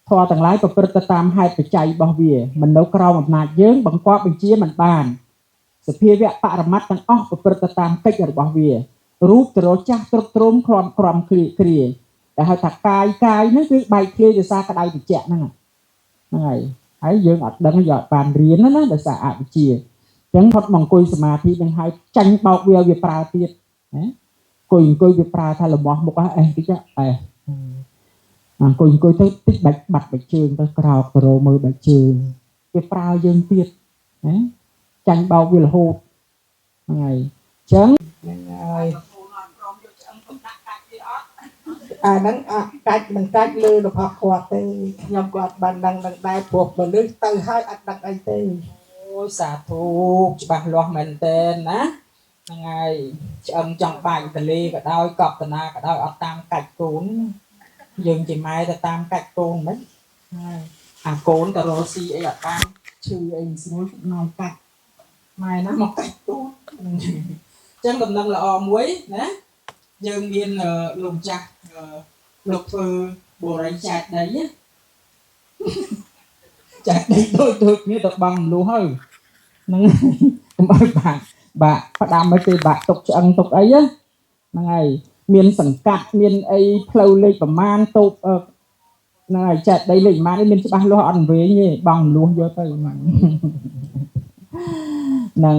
ធម៌ទាំងឡាយប្រព្រឹត្តតាមហេតុបច្ច័យរបស់វាមិននៅក្រោមអំណាចយើងបង្គាប់បញ្ជាមិនបានសភាវៈបរមត្តទាំងអស់ប្រព្រឹត្តតាមកិច្ចរបស់វារូបទៅរកចាស់ទ្រុបទ្រោមក្រំគ្រាដែលហៅថាកាយហ្នឹងគឺបែកឃ្លាយដោយសារក្តៅត្រជាក់ហ្នឹងហើយយើងអត់ដឹងយកបានរៀនណាដោយសារអវិជ្ជាអញ្ចឹងផុតមកអង្គុយសមាធិនឹងហើយចាញ់បោកវាប្រើទៀតណាអង្គុយវាប្រើថាលំោះមុខអេតិចអង្គុយទៅតិចបាច់បាត់បាច់ជើងទៅក្រោកទៅរមើលបាច់ជើងវាប្រើយើងទៀតណាចាញ់បោកវារហូតហ្នឹងហើយអញ្ចឹងហ្នឹងហើយអាហ្នឹងកាច់មិនកាច់លើរបស់គាត់ទេខ្ញុំគាត់បានដឹងដែរព្រោះមនុស្សទៅហើយអត់ដឹងអីទេអូយសាធុច្បាស់លាស់មែនតើណាហ្នឹងហើយឆ្អឹងចង់បាញ់តលេក៏ដោយកប់តាណាក៏ដោយអត់តាមកាច់កូនយើងជាម៉ែទៅតាមកាច់កូនមិនហើយអាកូនទៅរកស៊ីអីអត់បានឈឺអីស្រួលមកកាច់ម៉ែណាមកកាច់កូនអញ្ចឹងដំណឹងល្អមួយណាយើងមានលោកចាស់លោកធ្វើបរិយាចែកដីចែកដីដូចគ្នាទៅបងមលុះហើយហ្នឹងកុំឲ្យបាក់ផ្ដាំឲ្យទេបាក់ទុកឆ្អឹងទុកអីហ្នឹងហើយមានសង្កាត់មានអីផ្លូវលេខប្រមាណតូបហ្នឹងហើយចែកដីលេខប្រមាណមានច្បាស់លាស់អត់វែងទេបងមលុះយកទៅហ្នឹង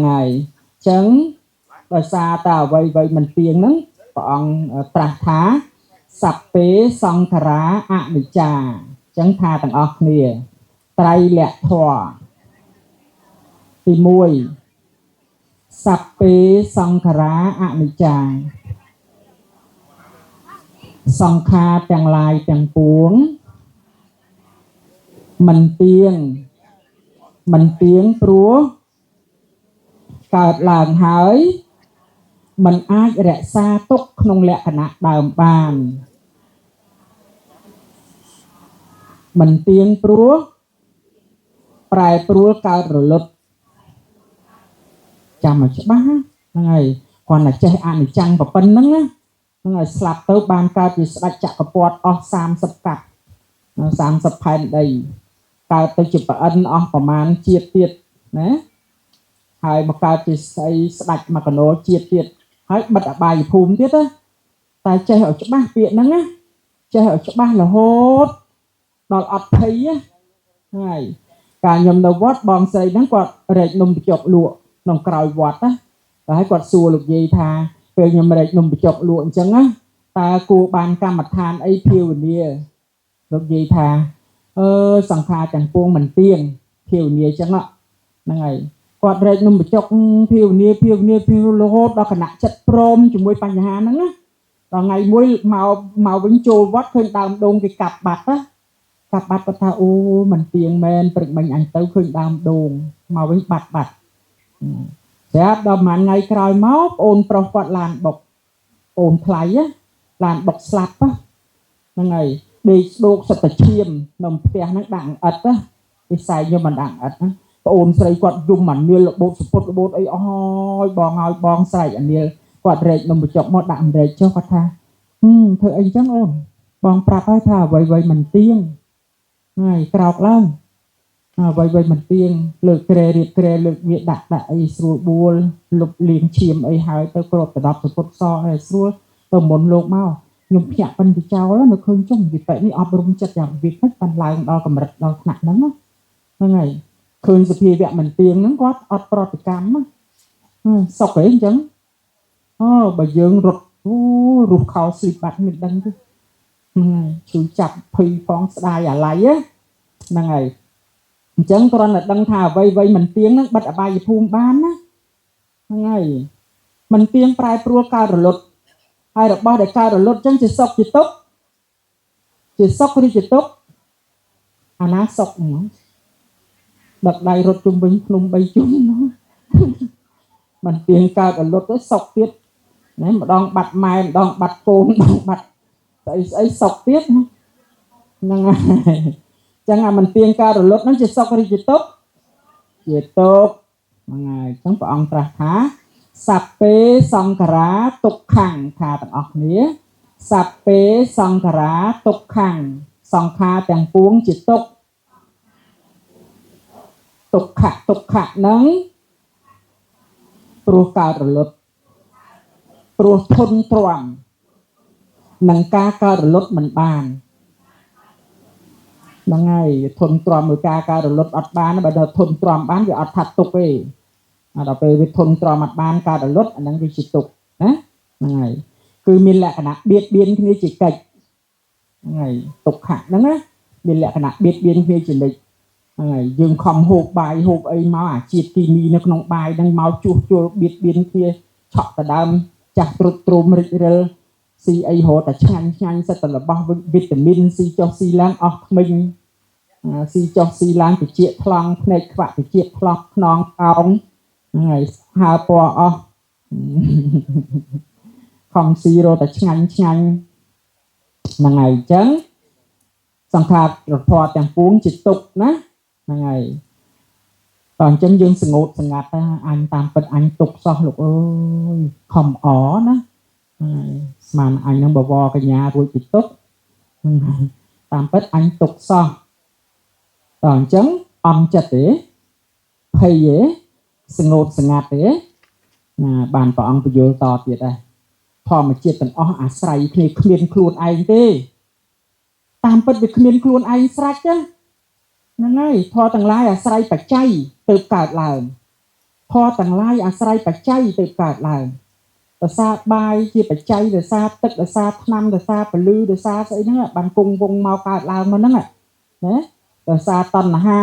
ហើយអញ្ចឹងដោយសារតែអ្វីមិនទៀងហ្នឹងព្រះអង្គត្រាស់ថាសัพពេសង្ខារាអនិច្ចាអញ្ចឹងថាទាំងអស់គ្នាត្រៃលក្ខធម៌ទី1សัพពេសង្ខារាអនិច្ចាសង្ខារទាំងឡាយទាំងពួងមិនទៀងព្រោះកើតឡើងហើយมันអាចរក្សាទុកក្នុងលក្ខណៈដើមបានមិនទៀងព្រោះប្រែប្រួលកើតរលត់ចាំឲ្យច្បាស់ហ្នឹងហើយគ្រាន់តែចេះអនិច្ចំប៉ុណ្្នឹងណាហ្នឹងហើយស្លាប់ទៅបានកើតជាស្ដេចចក្រពត្តិអស់30កាប់30ផែនដីកើតទៅជាប្រអិនអស់ប្រមាណជាតិទៀតណាហើយមកកើតជាស្អីស្ដេចមកកណោជាតិទៀតហើយបិទអបាយភូមិទៀតតែចេះឲ្យច្បាស់ពាក្យហ្នឹងណាចេះឲ្យច្បាស់រហូតដល់អត់ភ័យហើយកាលខ្ញុំនៅវត្តបងស្រីហ្នឹងគាត់រែកនំបញ្ចុកលក់ក្នុងក្រោយវត្តតែឲ្យគាត់សួរលោកយាយថាពេលខ្ញុំរែកនំបញ្ចុកលក់អញ្ចឹងណាតើគួរបានកម្មដ្ឋានអីភាវនាលោកយាយថាសង្ខារទាំងពួងមិនទៀងភាវនាអញ្ចឹងហ្នឹងហើយគាត់រែកនំបញ្ចុកភាវនារហូតដល់គណៈចិត្តព្រមជាមួយបញ្ហាហ្នឹងណាដល់ថ្ងៃមួយមកវិញចូលវត្តឃើញដើមដូងគេកាប់បាត់គាត់ថាអូមិនទៀងមែនព្រឹកមិញអញទៅឃើញដើមដូងមកវិញបាត់ស្រាប់ដល់មួយថ្ងៃក្រោយមកប្អូនប្រុសគាត់ឡានបុកអូនថ្លៃឡានបុកស្លាប់ហ្នឹងហើយដេកស្ដោកសិតតែឈាមនៅផ្ទះហ្នឹងដាក់អិតពិស័យខ្ញុំមិនដាក់អិតណាប្អូនស្រីគាត់យំអានាលរបូតសពុតរបូតអីអស់ហើយបងស្រែកអានាលគាត់រែកនំបញ្ចុកមកដាក់អម្រែកចុះគាត់ថាធ្វើអីចឹងអូនបងប្រាប់ហើយថាអ្វីមិនទៀងហើយក្រោកឡើងអ្វីមិនទៀងលើកក្រែរៀបក្រែលើកវាដាក់អីស្រួលបួលលុបលាងឈាមអីហើយទៅគ្របដណ្ដប់សពុតសឲ្យស្រួលទៅមុនលោកមកខ្ញុំភ្ញាក់ប៉ិនទៅចោលនៅឃើញចុះវិបៈនេះអប់រំចិត្តយ៉ាងវិបៈបានឡើងដល់កម្រិតដល់ថ្នាក់ហ្នឹងហ្នឹងហើយឃើញសភាវៈមិនទៀងហ្នឹងគាត់អត់ប្រតិកម្មសុកអីអញ្ចឹងបើយើងរត់រូបខោស្លីបបាត់មិនដឹងទេជួយចាប់ភ័យផងស្ដាយអាឡ័យហ្នឹងហើយអញ្ចឹងគ្រាន់តែដឹងថាអ្វីមិនទៀងហ្នឹងបិទអបាយភូមិបានណាហ្នឹងហើយមិនទៀងប្រែប្រួលកើតរលត់ហើយរបស់ដែលកើតរលត់អញ្ចឹងជាសុខជាទុក្ខជាសុខឬជាទុក្ខអាណាសុខហ្នឹងដឹកដៃរត់ជុំវិញភ្នំ3ជុំហ្នឹងមិនទៀងកើតរលត់ទៅសុខទៀតណាម្ដងបាត់ម៉ែម្ដងបាត់កូនម្ដងបាត់ស្អីសុខទៀតហ្នឹងហើយអញ្ចឹងអាមិនទៀងកើតរលត់ហ្នឹងជាសុខឬជាទុក្ខជាទុក្ខហ្នឹងហើយអញ្ចឹងព្រះអង្គត្រាស់ថាសัพពេសង្ខារាទុក្ខំថាទាំងអស់គ្នាសัพពេសង្ខារាទុក្ខំ សង្ខារទាំងពួងជាទុក្ខទុក្ខហ្នឹងព្រោះកើតរលត់ព្រោះធន់ទ្រាំនឹងការកើតរលត់មិនបានហ្នឹងហើយធន់ទ្រាំមួយការកើតរលត់អត់បានបើដល់ធន់ទ្រាំបានវាអត់ថាទុក្ខទេដល់ពេលវាធន់ទ្រាំអត់បានកើតរលត់អាហ្នឹងវាជាទុក្ខណាហ្នឹងហើយគឺមានលក្ខណៈបៀតបៀនគ្នាជាកិច្ចហ្នឹងហើយទុក្ខហ្នឹងណាមានលក្ខណៈបៀតបៀនគ្នាជានិច្ចហ្នឹងហើយយើងខំហូបបាយហូបអីមកអាជាតិគីមីនៅក្នុងបាយហ្នឹងមកជួសជុលបៀតបៀនគ្នាឆក់ដដើមចាស់ត្រុតទ្រុំរិចរិលស៊ីអីរហូតតែឆ្ងាញ់សិតតែរបស់វីតាមីនស៊ីចុះស៊ីឡើងអស់ក្មេងស៊ីចុះស៊ីឡើងតិចថ្លង់ភ្នែកខ្វាក់តិចថ្លោះខ្នងកោងហ្នឹងហើយហើពណ៌អស់ខំស៊ីរហូតតែឆ្ងាញ់ហ្នឹងហើយអញ្ចឹងសង្ខារធម៌ទាំងពួងជាទុក្ខណាហ្នឹងហើយតោះអញ្ចឹងយើងស្ងួតស្ងាត់ណាអញតាមពិតអញទុក្ខសោះលោកអើយខំអណាស្មានអញនឹងបវរកញ្ញារួចពីទុក្ខតាមពិតអញទុក្ខសោះតោះអញ្ចឹងអន់ចិត្តទេភ័យទេស្ងួតស្ងាត់ទេណាបានព្រះអង្គបញ្យល់តទៀតដែរធម្មជាតិទាំងអស់អាស្រ័យគ្នាគ្មានខ្លួនឯងទេតាមពិតវាគ្មានខ្លួនឯងស្រេចទេហ្នឹងហើយធម៌ទាំងឡាយអាស្រ័យបច្ច័យទើបកើតឡើងធម៌ទាំងឡាយអាស្រ័យបច្ច័យទើបកើតឡើងដោយសារបាយជាបច្ច័យដោយសារទឹកដោយសារថ្នាំដោយសារពលឺដោយសារស្អីហ្នឹងបានគង់វងមកកើតឡើងមកហ្នឹងណាដោយសារតណ្ហា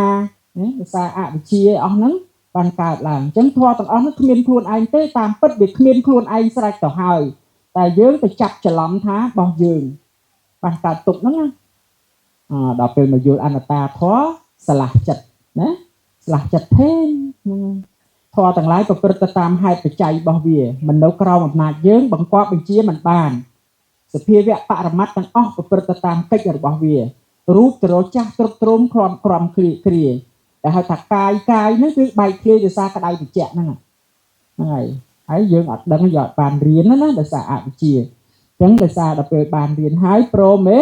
ដោយសារអវិជ្ជាអស់ហ្នឹងបានកើតឡើងអញ្ចឹងធម៌ទាំងអស់ហ្នឹងគ្មានខ្លួនឯងទេតាមពិតវាគ្មានខ្លួនឯងស្រេចទៅហើយតែយើងទៅចាប់ច្រឡំថារបស់យើងបានកើតទុកហ្នឹងណាដល់ពេលមកយល់អនត្តាធម៌ឆ្លាស់ចិត្តណាឆ្លាស់ចិត្តធេងធម៌ទាំងឡាយប្រព្រឹត្តទៅតាមហេតុបច្ច័យរបស់វាមិននៅក្រោមអំណាចយើងបង្គាប់បញ្ជាមិនបានសភាវៈបរមត្តទាំងអស់ប្រព្រឹត្តទៅតាមកិច្ចរបស់វារូបទៅរកចាស់ទ្រុបទ្រោមក្រំគ្រាដែលហៅថាកាយហ្នឹងគឺបែកធ្លាយដោយសារក្តៅត្រជាក់ហ្នឹងហើយយើងអត់ដឹងយកអត់បានរៀនណាដោយសារអវិជ្ជាអញ្ចឹងដោយសារដល់ពេលបានរៀនហើយព្រមទេ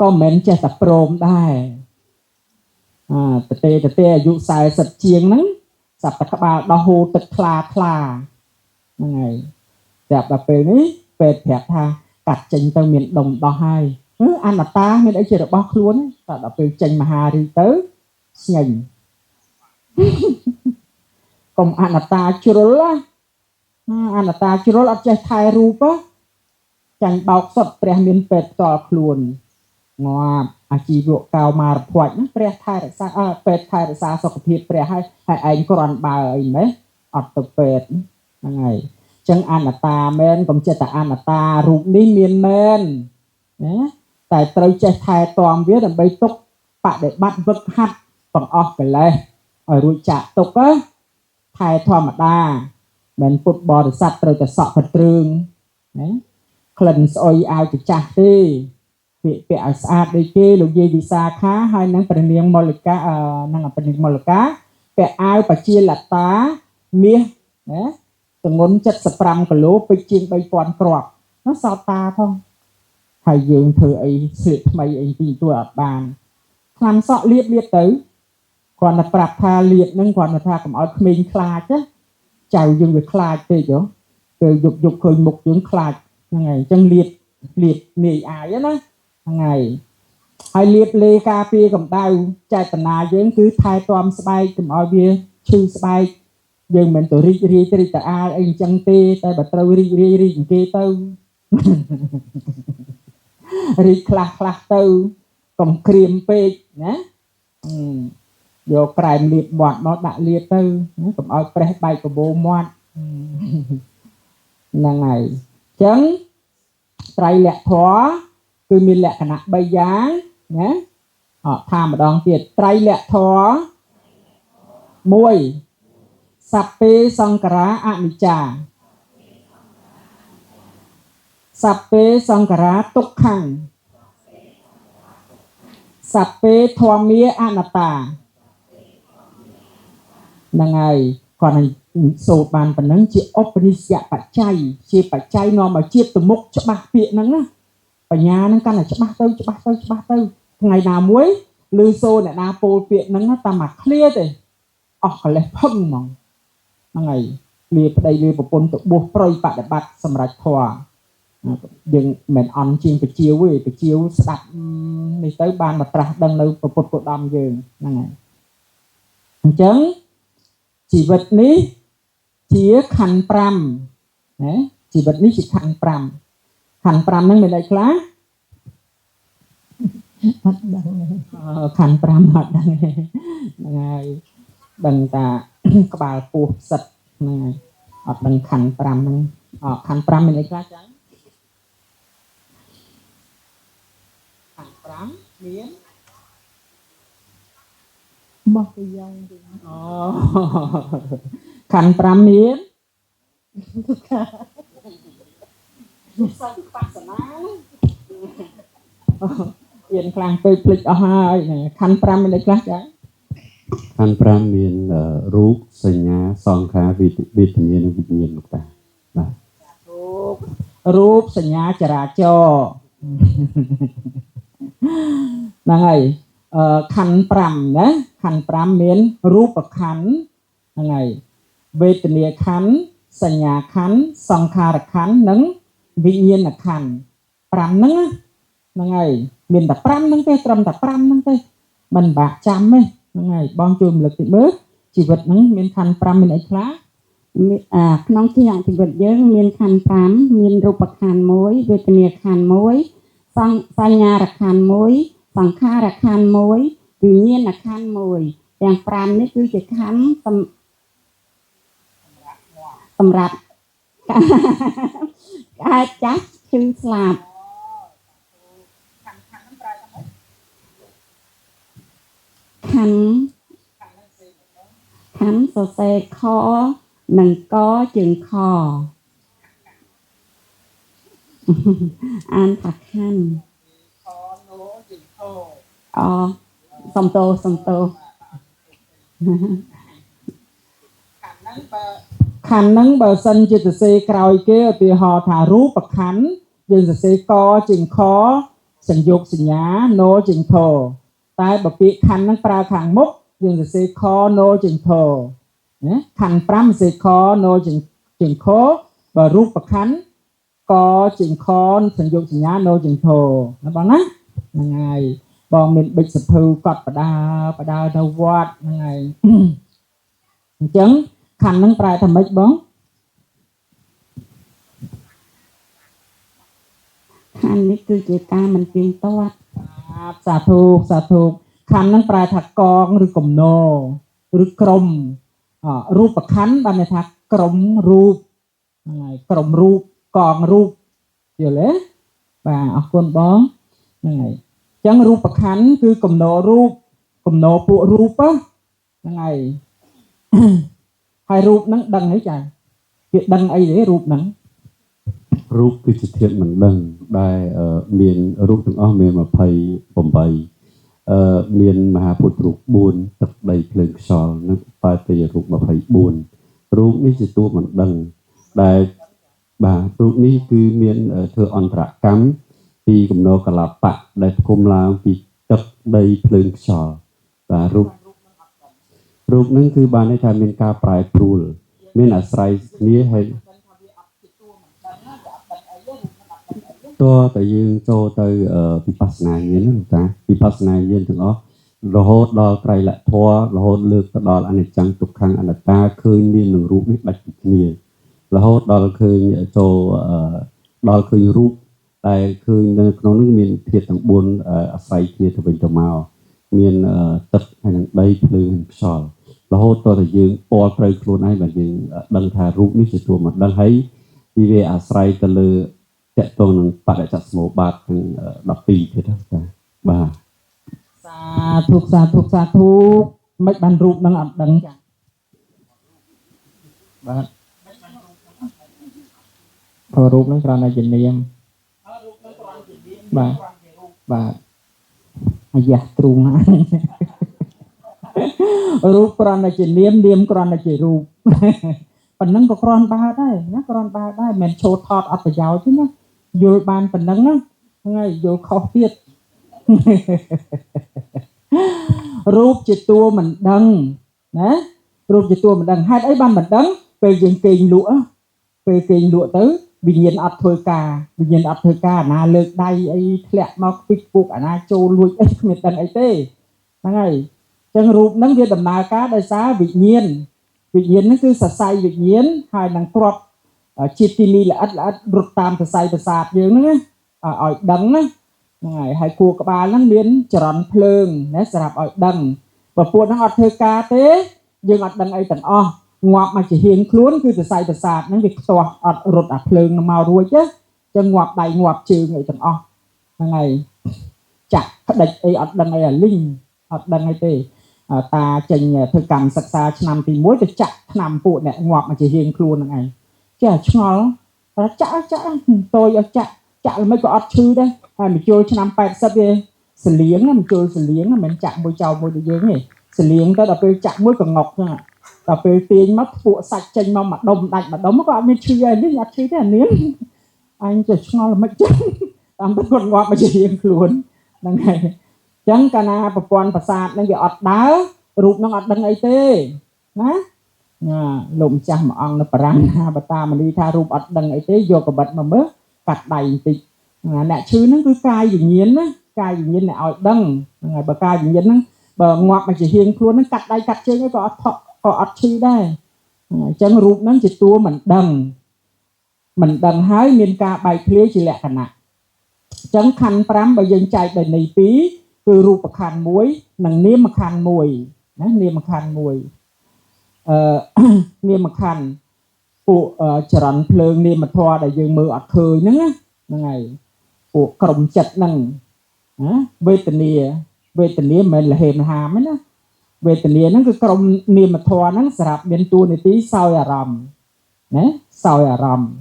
ក៏មិនចេះតែព្រមដែរតេអាយុ40ជាងហ្នឹងសັບតែក្បាលដោះហូរទឹកថ្លាហ្នឹងហើយតែដល់ពេលនេះពេទ្យប្រាប់ថាកាត់ចេញទៅមានដុំដោះហើយអនត្តាមានអីជារបស់ខ្លួនតែដល់ពេលចេញមហារីកទៅស្ញែងកុំអនត្តាជ្រុលអនត្តាជ្រុលអត់ចេះថែរូបចាញ់បោកសុតព្រះមានពេទ្យផ្ទាល់ខ្លួនងាប់អាជីវកោមារភ័យណាព្រះថែរក្សាពេទ្យថែរក្សាសុខភាពព្រះហើយឯងគ្រាន់បើអីម៉េចអត់ទៅពេទ្យហ្នឹងហើយអញ្ចឹងអនត្តាមែនកុំចិត្តតែអនត្តារូបនេះមានមែនណាតែត្រូវចេះថែទាំវាដើម្បីទុកបដិបត្តិវឹកហាត់បង្អស់កិលេសឲ្យរួចចាកទុកថែធម្មតាមិនពុទ្ធបរិស័ទត្រូវតែសក់កត្រឹងណាក្លិនស្អុយអាវចាស់ទេពាក្យឲ្យស្អាតដូចគេលោកយាយវិសាខាហើយនឹងព្រះនាងមល្កានឹងព្រះនាងមល្កាពាក់អាវបជាលតាមាសណាទម្ងន់75គីឡូពេជ្រជាង3000គ្រាប់នោះសោតតាផងហើយយើងធ្វើអីស្លៀកថ្មីអីទីទួអត់បានថ្នាំសក់លាបទៅគាត់តែប្រាប់ថាលាបនឹងគាត់ថាកុំឲ្យក្មេងខ្លាចណាចៅយើងវាខ្លាចពេកហ៎ពេលយប់ឃើញមុខយើងខ្លាចហ្នឹងហើយអញ្ចឹងលាបនាយអាយណាហ្នឹងហើយលាបលេការពារកម្ដៅចេតនាយើងគឺថែទាំស្បែកកុំឲ្យវាឈឺស្បែកយើងមិនទៅរីករាយត្រេកត្រអាលអីអញ្ចឹងទេតែបើត្រូវរីករាយជាងគេទៅរីកខ្លះទៅកុំក្រៀមពេកណាយកក្រែមលាបមាត់មកដាក់លាបទៅកុំឲ្យប្រេះបែកកាបូរមាត់ហ្នឹងហើយអញ្ចឹងត្រៃលក្ខធម៌គឺមានលក្ខណៈ3យ៉ាងណាថាម្ដងទៀតត្រៃលក្ខធម៌1សព្ពេសង្ខារាអនិច្ចាសព្ពេសង្ខារាទុក្ខំសព្ពេធម្មាអនត្តាហ្នឹងហើយគាត់សូត្របានប៉ុណ្ណឹងជាឧបនិស្សយបច្ច័យជាបច្ច័យនាំឲ្យជាតិទៅមុខច្បាស់ពាក្យហ្នឹងណា បញ្ញាហ្នឹងកាន់តែច្បាស់ទៅថ្ងៃណាមួយលឺសូរអ្នកណាពោលពាក្យហ្នឹងតាមមកឃ្លាទេអស់កលេសផឹងហ្មងហ្នឹងហើយលាប្តីលាប្រពន្ធទៅបួសប្រយបដិបត្តិសម្រាប់ធម៌យើងមិនអន់ជាងបជាវទេបជាវស្ដាប់នេះទៅបានមកត្រាស់ដឹងនៅពុទ្ធគោតមយើងហ្នឹងហើយអញ្ចឹងជីវិតនេះជាខណ្ឌ5ណាជីវិតនេះជាខណ្ឌ5ហ្នឹងមានអីខ្លះអត់ដឹងខណ្ឌ5អត់ដឹងហ្នឹងហើយដឹងតាក្បាលពោះផ្សិតហ្នឹងហើយអត់ដឹងខណ្ឌ5ហ្នឹងខណ្ឌ5មានអីខ្លះចឹងខណ្ឌ5មានបោះទៅយ៉ាងខណ្ឌ5មានសិស្សបាសនារៀនខ្លាំងពេកភ្លេចអស់ហើយខណ្ឌ5មានអីខ្លះចាខណ្ឌ5មានរូបសញ្ញាសង្ខារវេទនានិងវិញ្ញាណលោកតាបាទរូបសញ្ញាចរាចរណ៍ហ្នឹងហើយខណ្ឌ5ណាខណ្ឌ5មានរូបខណ្ឌហ្នឹងហើយវេទនាខណ្ឌសញ្ញាខណ្ឌសង្ខារខណ្ឌនិងវិញ្ញាណខណ្ឌ5ហ្នឹងហើយមានតែ5ហ្នឹងទេត្រឹមតែ5ហ្នឹងទេមិនបាក់ចាំទេហ្នឹងហើយបងជួយរំលឹកតិចមើលជីវិតហ្នឹងមានខណ្ឌ5មានអីខ្លះក្នុងជីវិតយើងមានខណ្ឌ5មានរូបខណ្ឌ1វេទនាខណ្ឌ1សញ្ញារខណ្ឌ1សង្ខារខណ្ឌ1វិញ្ញាណខណ្ឌ1ទាំង5នេះគឺជាខណ្ឌសម្រាប់កើតចាស់ឈឺស្លាប់ខណ្ឌសរសេរខនិងកជើងខអានថាខណ្ឌខណូជើងខសំតោខណ្ឌហ្នឹងបើសិនជាសរសេរក្រោយគេឧទាហរណ៍ថារូបខណ្ឌយើងសរសេរកជើងខសញ្ញោគសញ្ញាណូជើងថតែបើពាក្យខណ្ឌហ្នឹងប្រើខាងមុខយើងសរសេរខណូជើងថណាខណ្ឌ5សរសេរខណូជើងខបើរូបខណ្ឌកជើងខសញ្ញោគសញ្ញាណូជើងថណាបងណាហ្នឹងហើយបងមានបិចសភៅកត់បដាទៅវត្តហ្នឹងហើយអញ្ចឹងខណ្ឌហ្នឹងប្រែថាម៉េចបងខណ្ឌនេះគឺជាការមិនទៀងទាត់សាធុខណ្ឌហ្នឹងប្រែថាកងឬកំណរឬក្រុមរូបខណ្ឌបានន័យថាក្រុមរូបហ្នឹងហើយក្រុមរូបកងរូបយល់ទេបាទអរគុណបងហ្នឹងហើយអញ្ចឹងរូបខណ្ឌគឺកំណររូបកំណរពួករូបហ្នឹងហើយហើយរូបហ្នឹងដឹងអីចាវាដឹងអីទេរូបហ្នឹងរូបគឺជាធាតុមិនដឹងដែលមានរូបទាំងអស់មាន28មានមហាពុទ្ធរូប4ទឹកដីភ្លើងខ្យល់និងបែបជារូប24រូបនេះជាតួមិនដឹងដែលបាទរូបនេះគឺមានធ្វើអន្តរកម្មពីកំណរកលាបៈដែលផ្គុំឡើងពីទឹកដីភ្លើងខ្យល់បាទរូបហ្នឹងគឺបានន័យថាមានការប្រែប្រួលមានអាស្រ័យគ្នាហើយតើតែយើងចូលទៅវិបស្សនាញាណណាលោកតាវិបស្សនាញាណទាំងអស់រហូតដល់ត្រៃលក្ខធម៌រហូតលើកទៅដល់អនិច្ចំទុក្ខំអនត្តាឃើញមាននឹងរូបនេះដាច់ពីគ្នារហូតដល់ឃើញចូលដល់ឃើញរូបតែឃើញនៅក្នុងនោះមានធាតុទាំង4អាស្រ័យគ្នាទៅវិញទៅមកមានទឹកហើយនឹងដីភ្លើងនិងខ្យល់រហូតតតែយើងពាល់ត្រូវខ្លួនឯងបាទយើងដឹងថារូបនេះជាតួមិនដឹងហើយវាអាស្រ័យទៅលើតកតងនឹងបរិច្ឆេទសមុបត្តិទាំង12ទៀតណាបាទសាធុមិនបានរូបនឹងអត់ដឹងចាបាទរូបនឹងគ្រាន់តែជានាមបាទអាយ៉ាទ្រូងណារូបគ្រាន់តែជានាមគ្រាន់តែជារូបប៉ុណ្ណឹងក៏គ្រាន់បើដែរណាគ្រាន់បើដែរមិនឈោតថតអត់ប្រយោជន៍ទេណាយល់បានប៉ុណ្ណឹងណា ngay vô khó biết rụp chỉ tua mình đằng nè rụp chỉ tua mình đằng hai ấy ban mình đằng về dừng kình lụa tới vì nhiên ọt thôi ca na lực đây ấy lẹ mà bịch buộc na trâu lùi ấy miệt đằng ấy tê ngay chẳng rụp nắng việt đầm na cá đại xá vị nhiên nó cứ sai vị nhiên hai năng crop chít tì là ắt rụt tam sai sạt dương nữa ở đằng á ngày hai cua các ba nắng miến tròn phơi nè sạp ở đằng và buồn nó ọt thôi ca tế dương ọt đằng ấy tận ngoạp mà chỉ hiền luôn cứ sai sạt nó việc to ọt rụt phơi nó màu ruồi chứ chân ngoạp đầy ngoạp trừ ngày tận ngày chặt đạch ấy ọt đằng ấy là linh ọt đằng ấy tê ta chừng thời cầm sặc xa năm thì muốiจะchặt nằm phụ nè ngoạp mà chỉ hiền luôn ngày chả chó chả tôi chặt mấy có ọt chư đây mình chơi năm bảy sắp đi xử liếng mình chơi xử liếng mình chặt môi trâu môi địa dương này xử liếng ta đập về chặt môi còn ngọc nha đập về tiền mất phụ sạch chân mà đông đạch mà đóng có mình chơi đấy nhặt chơi thế nến anh chỉ cho là mấy chân làm cái con ngọt mà chỉ hiền luôn đằng này chẳng cana bọc quan bạc sạt đang bị ọt đá rụp nó ọt đằng ấy tê ná lụm chăm mà ăn nó parang bà ta mà đi tha rụp ọt đằng ấy tê vô cái bật mà mới cắt đầy tịch nè chứ nó cứ cay gì nhiên này ở đằng ngày bà cay gì nhiên nó bà ngoặt mà chỉ hiền luôn nó cắt đây cắt trên cái có ọt chi đây chẳng rụp nó chỉ tua mình đằng hái miền ca bài clear chỉ lẹ cả nè chẳng khăn pram bây giờ chạy đời này phí cứ rụp bạc khăn muối nằng niêm mà khăn mùi niêm mà khăn mùi niêm mà khăn phụ tròn phơi niêm mà thoa để dương mưa ọt khơi nữa ngày phụ còng chặt nằng về tình nghĩa mình là hềm hàm ấy đó về tình nghĩa nó cứ còng niêm mà thoa nó sạp bên tu này tí sau à rầm nè sau à rầm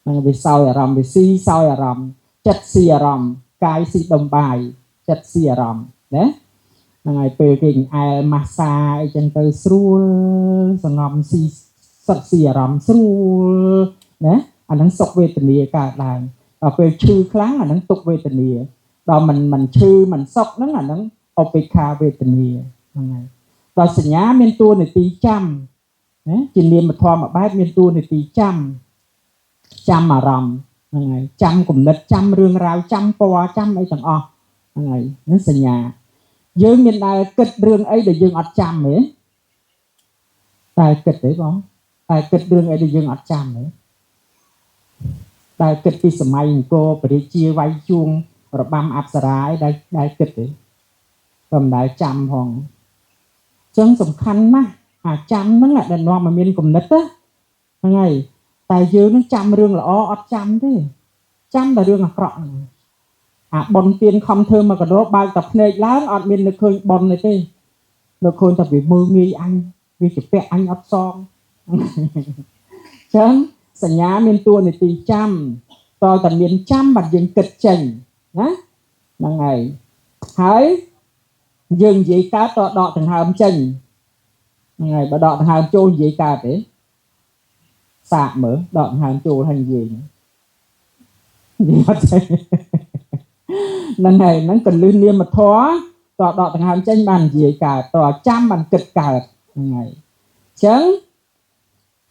về sau à rầm về si sau à rầm chặt si à rầm cài si đồng bài chặt si à rầm nè ngày về kinh ai massage chân tới sưu ngầm si sạch si à rầm sưu nè anh đang sọc về tình nghĩa cả lại về chư kháng là nó tục về tình nghĩa đó mình chư mình sọc nó là nó opeka về tình nghĩa và sinh nhá miền tu này tí trăm chỉ niệm một thoa mà bát miền tu này tí trăm mà rầm trăm cùng nứt trăm rương rau trăm po trăm ấy chẳng nó sinh nhá dương miền này kịch rương ấy để dương ọt trăm ấy tài kịch đấy bóng tài kịch rương ấy để dương ọt trăm ấy đại kịchពីសម័យអង្គរព្រះរាជាវាយជួងរបាំអប្សរាឯដែរគិតទេក៏មិនដែលចាំផងចឹងសំខាន់ណាស់ចាំហ្នឹងដែលនាំមកមានគំនិតហ្នឹងហើយតែយើងនឹងចាំរឿងល្អអត់ចាំទេចាំតែរឿងអាក្រក់បុណ្យទានខំធ្វើមកកដោបើកតែភ្នែកឡើងអត់មាននឹកឃើញបុណ្យទេនឹកឃើញតែវាមើងងាយអញវាជពាក់អញអត់សងចឹងសញ្ញាមានតួនាទីចាំតើតែមានចាំបាត់យើងគិតចេញណាហ្នឹងហើយយើងនិយាយកើតតដកដង្ហើមចេញហ្នឹងហើយបើដកដង្ហើមចូលនិយាយកើតទេសាកមើលដកដង្ហើមចូលហើយនិយាយអត់ទេហ្នឹងហើយហ្នឹងក៏លឺនាមធម៌តដកដង្ហើមចេញបាននិយាយកើតតចាំបានគិតកើតហ្នឹងហើយអញ្ចឹង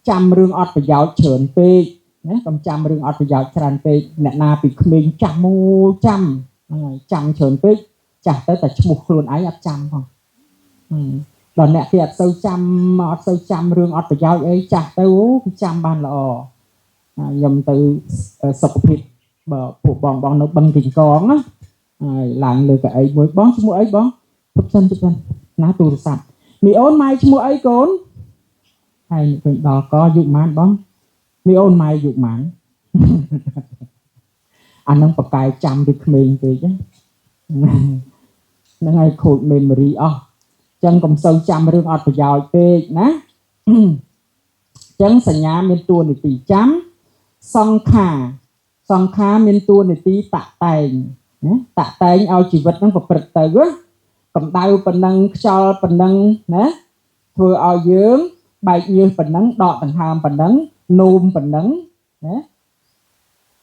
ចាំរឿងអត់ប្រយោជន៍ច្រើនពេកណាកុំចាំរឿងអត់ប្រយោជន៍ច្រើនពេកអ្នកណាពីក្មេងចាំចាំហ្នឹងហើយចាំច្រើនពេកចាស់ទៅតែឈ្មោះខ្លួនឯងអត់ចាំផងដល់អ្នកគេអត់សូវចាំរឿងអត់ប្រយោជន៍អីចាស់ទៅគេចាំបានល្អខ្ញុំទៅសុខភាពបើពួកបងនៅបឹងគីកងណាហើយឡើងលើកៅអីមួយបងឈ្មោះអីបងពុតសិនណាទូរស័ព្ទមីអូនម៉ែឈ្មោះអីកូនហើយពេញដល់កយុម៉ានបងមីអូនម៉ែយុម៉ានអានឹងបកាយចាំពីក្មេងពេកហ្នឹងហើយខូច memory អស់ចឹងកុំសូវចាំរឿងអត់ប្រយោជន៍ពេកណាចឹងសញ្ញាមានតួនាទីចាំសង្ខាមានតួនាទីតាក់តែងណាតាក់តែងឲ្យជីវិតហ្នឹងប្រព្រឹត្តទៅកម្ដៅប៉ុណ្ណឹងខ្យល់ប៉ុណ្ណឹងណាធ្វើឲ្យយើងបែកញើសប៉ុណ្ណឹងដកដង្ហើមប៉ុណ្ណឹងនោមប៉ុណ្ណឹងណា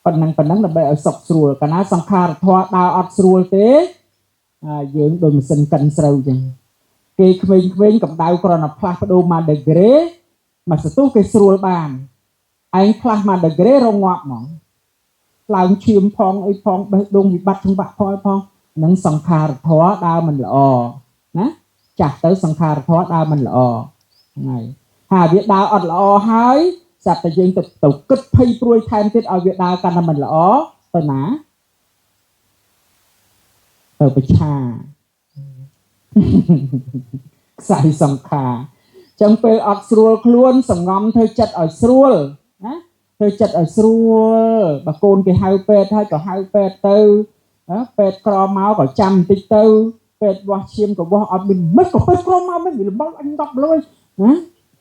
ប៉ុណ្ណឹងដើម្បីឲ្យសុខស្រួលកាលណាសង្ខារធម៌ដើរអត់ស្រួលទេយើងដូចម៉ាស៊ីនកិនស្រូវចឹងគេក្មេងៗកម្ដៅគ្រាន់តែផ្លាស់ប្ដូរមក degree មកសន្ទុះគេស្រួលបានឯងផ្លាស់មក degree រងាប់ហ្មងឡើងឈាមផងអីផងបេះដូងវិបត្តិចង្វាក់ផងនឹងសង្ខារធម៌ដើរមិនល្អណាចាស់ទៅសង្ខារធម៌ដើរមិនល្អហ្នឹងហើយវាដើរអត់ល្អហើយស្រាប់តែយើងទៅគិតភ័យព្រួយថែមទៀតឲ្យវាដើរកាន់តែមិនល្អទៅណាទៅប្រឆាខ្សែសង្ខារចឹងពេលអត់ស្រួលខ្លួនសង្ងំធ្វើចិត្តឲ្យស្រួលណាធ្វើចិត្តឲ្យស្រួលបើកូនគេហៅពេទ្យហើយក៏ហៅពេទ្យទៅពេទ្យក្រមកក៏ចាំបន្តិចទៅពេទ្យវាស់ឈាមក៏វាស់អត់មានមិនក៏ពេទ្យក្រមកមិនល្បងអញ10លុយណា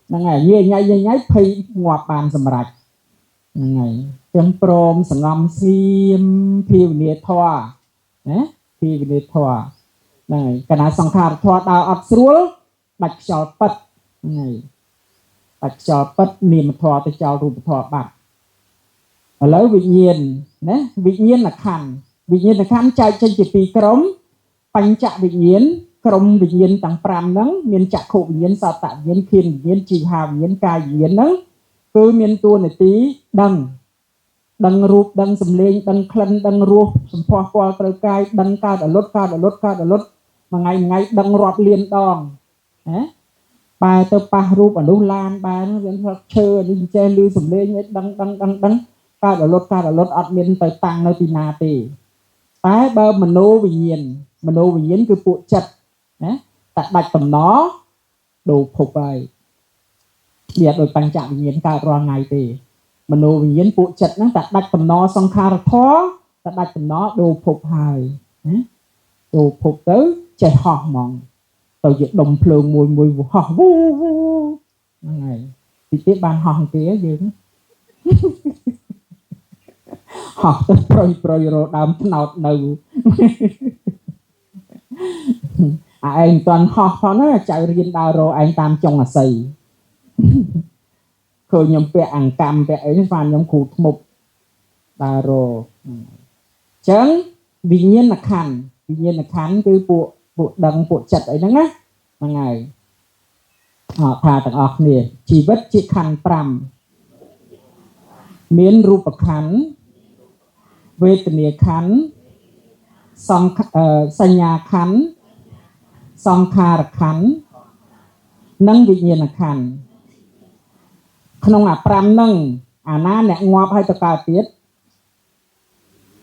ហ្នឹងហើយញ៉ៃភ័យងាប់បានសម្រេចហ្នឹងហើយចឹងព្រមសង្ងំស្ងៀមភាវនាធម៌ណាភាវនាធម៌ហ្នឹងហើយកាលណាសង្ខារធម៌ដើរអត់ស្រួលដាច់ខ្យល់ពិតហ្នឹងហើយដាច់ខ្យល់ពិតនាមធម៌ទៅចោលរូបធម៌បាត់ឥឡូវវិញ្ញាណណាវិញ្ញាណខណ្ឌចែកចេញជាពីរក្រុមបញ្ចវិញ្ញាណក្រុមវិញ្ញាណទាំង5ហ្នឹងមានចក្ខុវិញ្ញាណសោតវិញ្ញាណឃានវិញ្ញាណជីវហាវិញ្ញាណកាយវិញ្ញាណហ្នឹងគឺមានតួនាទីដឹងរូបដឹងសម្លេងដឹងក្លិនដឹងរសសម្ផស្សពណ៌ត្រូវកាយដឹងកើតអលត់មួយថ្ងៃដឹងរាប់លានដងណាបែរទៅប៉ះរូបអនុឡានបែរវាថតឈើនេះចេះលឺសម្លេងឲ្យដឹងកើតអលត់អត់មានទៅតាំងនៅទីណាទេតែបើមโนវិញ្ញាណគឺពួកចិត្តណាតែដាច់តំណដូរភពហើយវាដោយបញ្ចវិញ្ញាណកើតរាល់ថ្ងៃទេមโนវិញ្ញាណពួកចិត្តហ្នឹងតែដាច់តំណសង្ខារធម៌តែដាច់តំណដូរភពហើយណាដូរភពទៅចេះហោះហ្មងទៅជាដុំភ្លើងមួយហោះវូហ្នឹងហើយទីទៀតបានហោះគេយើងហោះទៅប្រយរដើមថ្នោតនៅឯងមិនតាន់ហោះផងណាចៅរៀនដើររឯងតាមចុងអាស័យឃើញខ្ញុំពាក់អង្កាំពាក់អីស្មានខ្ញុំគ្រូធ្មប់ដើររអញ្ចឹងវិញ្ញាណខណ្ឌគឺពួកដឹងពួកចិត្តអីហ្នឹងណាហ្នឹងហើយថាទាំងអស់គ្នាជីវិតជាខណ្ឌ5មានរូបខណ្ឌវេទនាខណ្ឌសញ្ញាខណ្ឌសង្ខារខណ្ឌនិងវិញ្ញាណខណ្ឌក្នុងអា5ហ្នឹងអាណាអ្នកងាប់ឲ្យទៅកើតទៀត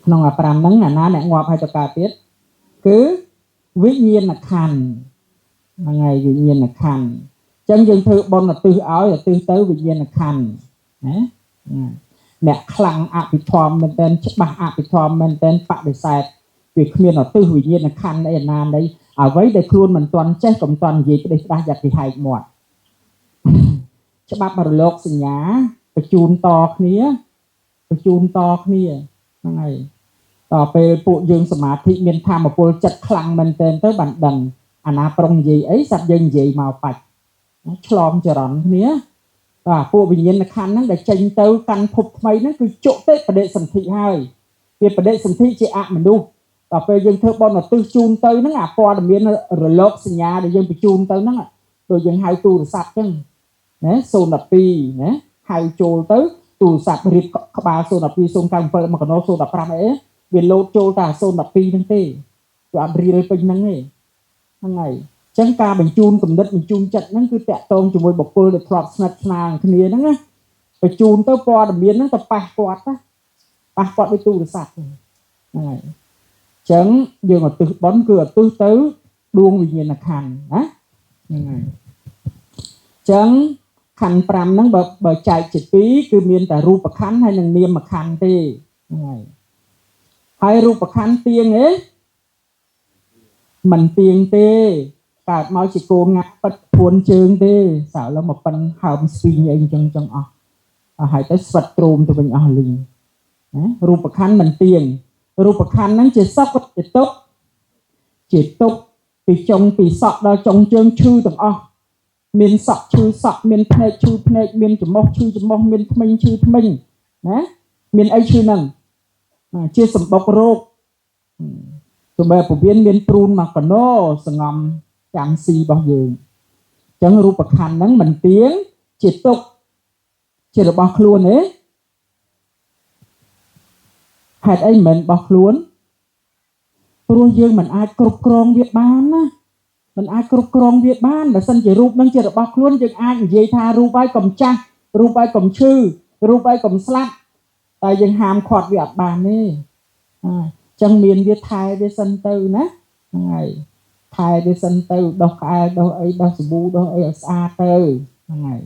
ក្នុងអា5ហ្នឹងអាណាអ្នកងាប់ឲ្យទៅកើតទៀតគឺវិញ្ញាណខណ្ឌហ្នឹងហើយវិញ្ញាណខណ្ឌអញ្ចឹងយើងធ្វើបុណ្យឧទ្ទិសឲ្យឧទ្ទិសទៅវិញ្ញាណខណ្ឌណាអ្នកខ្លាំងអភិធម្មមែនតើច្បាស់អភិធម្មមែនតើបដិសេធវាគ្មានឧទ្ទិសវិញ្ញាណខណ្ឌអីណានៃអ្វីដែលខ្លួនមិនទាន់ចេះកុំទាន់និយាយផ្ដេសផ្ដាស់យ៉ាត់ពីហែកមាត់ច្បាប់រលកសញ្ញាបញ្ជូនតគ្នាហ្នឹងហើយតពេលពួកយើងសមាធិមានធម៌ពលចិត្តខ្លាំងមែនទែនទៅបានដឹងអាណាប្រុងនិយាយអីសាប់យើងនិយាយមកបាច់ឆ្លងចរន្តគ្នាពួកវិញ្ញាណខណ្ឌហ្នឹងដែលចេញទៅកាន់ភពថ្មីហ្នឹងគឺជក់ទេបដិសន្ធិហើយវាបដិសន្ធិជាអមនុស្សដល់ពេលយើងធ្វើបន់ឧទ្ទិសជូនទៅហ្នឹងអាព័ត៌មានរលកសញ្ញាដែលយើងបញ្ជូនទៅហ្នឹងដូចយើងហៅទូរស័ព្ទអញ្ចឹងណា012ណាហៅចូលទៅទូរស័ព្ទរៀបក្បាល012 097មកកណោ015អីវាលោតចូលតែ012ហ្នឹងទេវាអត់រៀលពេញហ្នឹងទេហ្នឹងហើយអញ្ចឹងការបញ្ជូនគំនិតបញ្ជូនចិត្តហ្នឹងគឺតាក់ទងជាមួយបុគ្គលដែលធ្លាប់ស្និទ្ធស្នាលគ្នាហ្នឹងណាបញ្ជូនទៅព័ត៌មានហ្នឹងទៅប៉ះគាត់ដូចទូរស័ព្ទហ្នឹងហើយអញ្ចឹងយើងឧទ្ទិសបុណ្យគឺឧទ្ទិសទៅដួងវិញ្ញាណខណ្ឌណាហ្នឹងហើយអញ្ចឹងខណ្ឌ5ហ្នឹងបើចែកជា2គឺមានតែរូបខណ្ឌហើយនិងនាមខណ្ឌទេហ្នឹងហើយរូបខណ្ឌទៀងទេមិនទៀងទេកើតមកជាកូនងាក់ប៉ិតព្រួនជើងទេសើឡើងមកប៉ិនហើមស្វីងអីអញ្ចឹងអស់ហើយទៅស្វិតទ្រូមទៅវិញអស់លីងណារូបខណ្ឌមិនទៀងរូបខណ្ឌហ្នឹងជាសុខជាទុកពីចុងពីសក់ដល់ចុងជើងឈឺទាំងអស់មានសក់ឈឺសក់មានភ្នែកឈឺភ្នែកមានច្រមុះឈឺច្រមុះមានធ្មេញឈឺធ្មេញណាមានអីឈឺហ្នឹង chia sầm bọc rốt tụi bé phổ biến miền prun mà còn nó sừng ngầm chẳng si bao giờ chẳng rụp bậc hành nắng mình tiếng chỉ tục chỉ được bọc luôn ấy hạt ấy mình bọc luôn rồi dương mình ai cột cron Việt Nam á mình ai cột cron Việt Nam mà sân chỉ rụp nâng chỉ được bọc luôn nhưng ai dây tha rụp ai cầm cha rụp ai cầm chư rụp ai cầm slap tại dương hàm khọt Việt Nam đi chẳng miền Việt Thái về sân tư nè ngày Thái về sân tư đọc ai đọc ấy đọc sbu đọc ấy xa tư ngày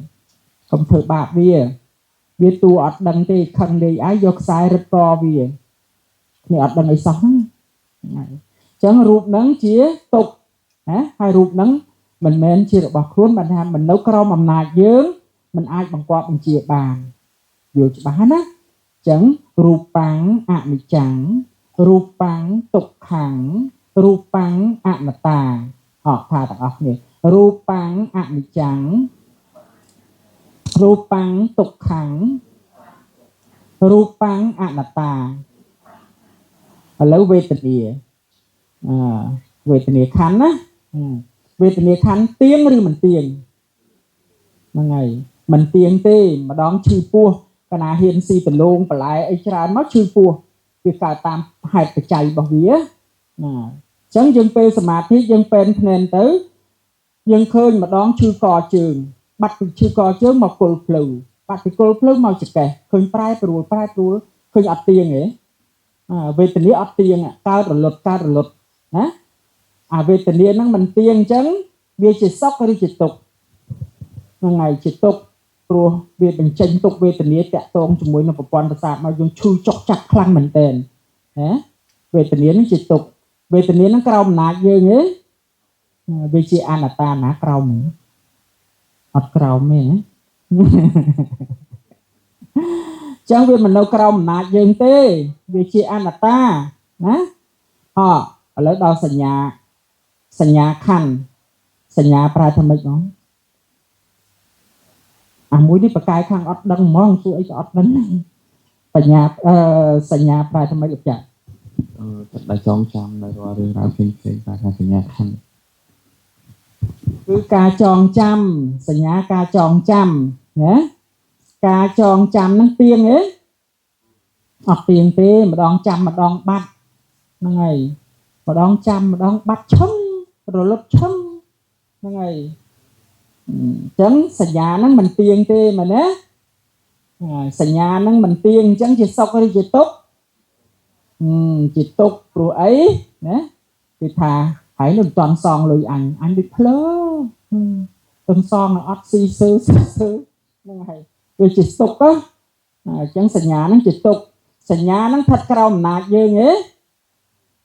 không thử bạc về tu ở đằng thì khăn đi ai dọc sai rất to về thì ở đằng ấy sống chẳng rụp nắng chia tục hai rụp nắng mình men chia được bọc luôn mình làm mình nấu cơm mầm nạt dướng mình ai bằng quạt mình chia bàn vừa bán á chẳng rụp bằng mì trắng rụp bằng tục khẳng rụp bằng mặt tà họ thà tặng ọc này rụp bằng mì trắng rụp bằng tục khẳng rụp bằng mặt tà lấy về tình địa về tình địa khánh á về tình địa khánh tiếng rồi mình tiền mà ngày mình tiền tê mà đón chư pua cái nào hiền si tình luôn và lại ấy ra mất chư pua việc cả tam hai cái chạy bảo vía chẳng dân pe mà thế dân pen nên tới dân khơi mà đón chư cò trường bắt chư cò chớ mà cột phù bắt cái cột phù màu chực kè khơi prai phù khơi ấp tiền ấy về tình địa ấp tiền cao rồi lột nè về tình địa nó mình tiền chẳng về chỉ sóc hay chỉ tục ngày chỉ tục rồi về mình tranh tục về tình địa tẹt tông cho mối nó một quan sát mà dùng chui chọc chặt khăn mình tên về tình địa nó chỉ tục về tình địa nó cao nát dương ấy về chị ăn là ta nát cao mình ọt cao mình chẳng về mình đâu cao nát dương tê về chị ăn là ta nè họ ở lấy đâu sanh nhà khăn sanh nhà prai tham mấy nó mũi đi bậc cai khang ọt đằng mong xuôi ọt đằng sanh nhà prai tham mấy được chả đại chong chăm đại qua rừng rau phình và sanh nhà khăn cứ ca chong chăm sanh nhà ca chong chăm nhé ca chong chăm nó tiền ấy ọt tiền tê mà đong chăm mà đong bắt ngày mà đong chăm mà đong bắt chấm rồi lột chấm ngày chẳng sanh nhà nó mình tiền tê mà nè sanh nhà nó mình tiền chẳng chỉ sọc hay chỉ tục rồi ấy nè thì thà hãy đừng toàn song lời anh bị phơ toàn song là ớt xì sư ngày vì chỉ tục á chẳng sanh nhà nó chỉ tục sanh nhà nó thật cao mà nạt dương ấy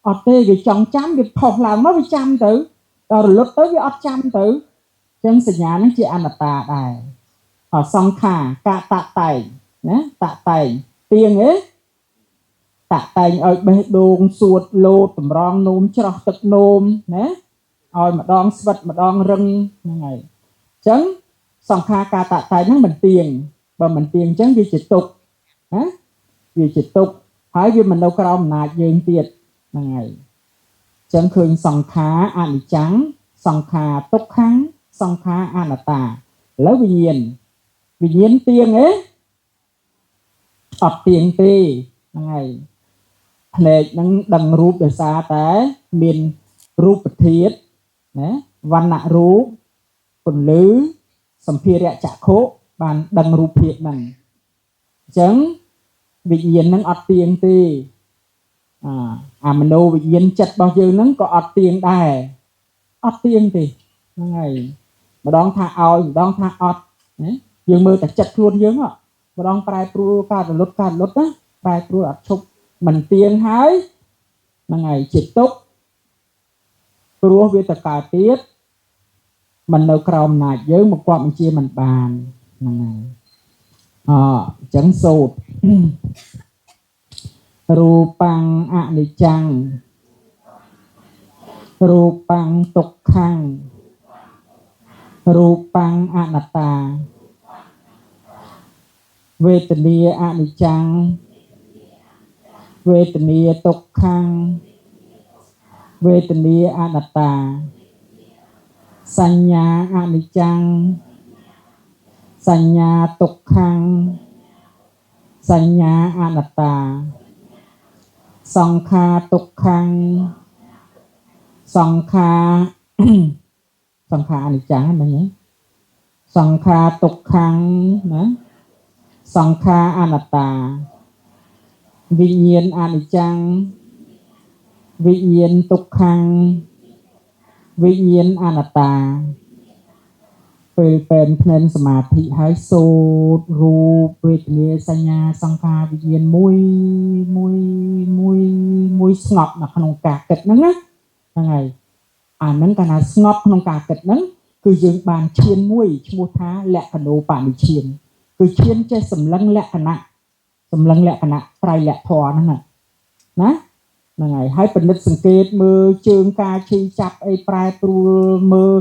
ọt tê vì chồng chăm vì phọc làm nó vì chăm tử rồi lúc tới vì ọt chăm tử chẳng sanh nhà nó chỉ ăn là tà đài họ song khả cả tạ tài nhé tạ tài tiền ấy tạ tài ở bê đồn suột lô tầm rong nôm cho tật nôm nhé rồi mà đong vật mà đong rừng này chẳng song khả cả tạ tài nó mình tiền và mình tiền chẳng vì chỉ tục vì chỉ tục hỏi vì mình đâu có đâu mà dương tiệt này chẳng khơi song khả ăn trắng song khả tốc kháng song khả ăn là tà lấy vì nhiên tiền ấy ọt tiền tê này này đang đằng rúp để xa té miền rúp thiết đấy văn nạ rúp còn lứ sầm phi rẹ chả khố bàn đằng rúp thiệt này chẳng vì nhiên đang ọt tiền tê mình đâu vì nhiên chặt bao nhiêu nó có ọt tiền đài ọt tiền thì này mà đón tha ọt dương mơ ta chặt luôn dương ạ mà đong prai pru ca lốt á prai pru ọt chụp mình tiền hái là ngày chỉ tốt pru về ta cả tiết mình đâu còng này với một quạt mình chia mình bàn này chẳng sụt rupang anicang rupang tukhang rupang anatta Vedaniya anicang វេទនាទុក្ខំវេទនាអនត្តាសញ្ញាអនិច្ចំសញ្ញាទុក្ខំសញ្ញាអនត្តាសង្ខារទុក្ខំសង្ខារ សង្ខារអនិច្ចំហ្នឹងហ៎សង្ខារទុក្ខំណាសង្ខារអនត្តាវិញ្ញាណអនិច្ចំវិញ្ញាណទុក្ខំវិញ្ញាណអនត្តាពេលពេនភ្នែនសមាធិហើយសូត្ររូបវេទនាសញ្ញាសង្ខារវិញ្ញាណមួយស្ងប់នៅក្នុងការគិតហ្នឹងណាហ្នឹងហើយអាហ្នឹងកាលណាស្ងប់ក្នុងការគិតហ្នឹងគឺយើងបានឈានមួយឈ្មោះថាលក្ខណូបនិឈានគឺឈានចេះសម្លឹងលក្ខណៈត្រៃលក្ខធម៌ហ្នឹងណាហ្នឹងហើយពិនិត្យសង្កេតមើលជើងកាឈឺចាប់អីប្រែប្រួលមើល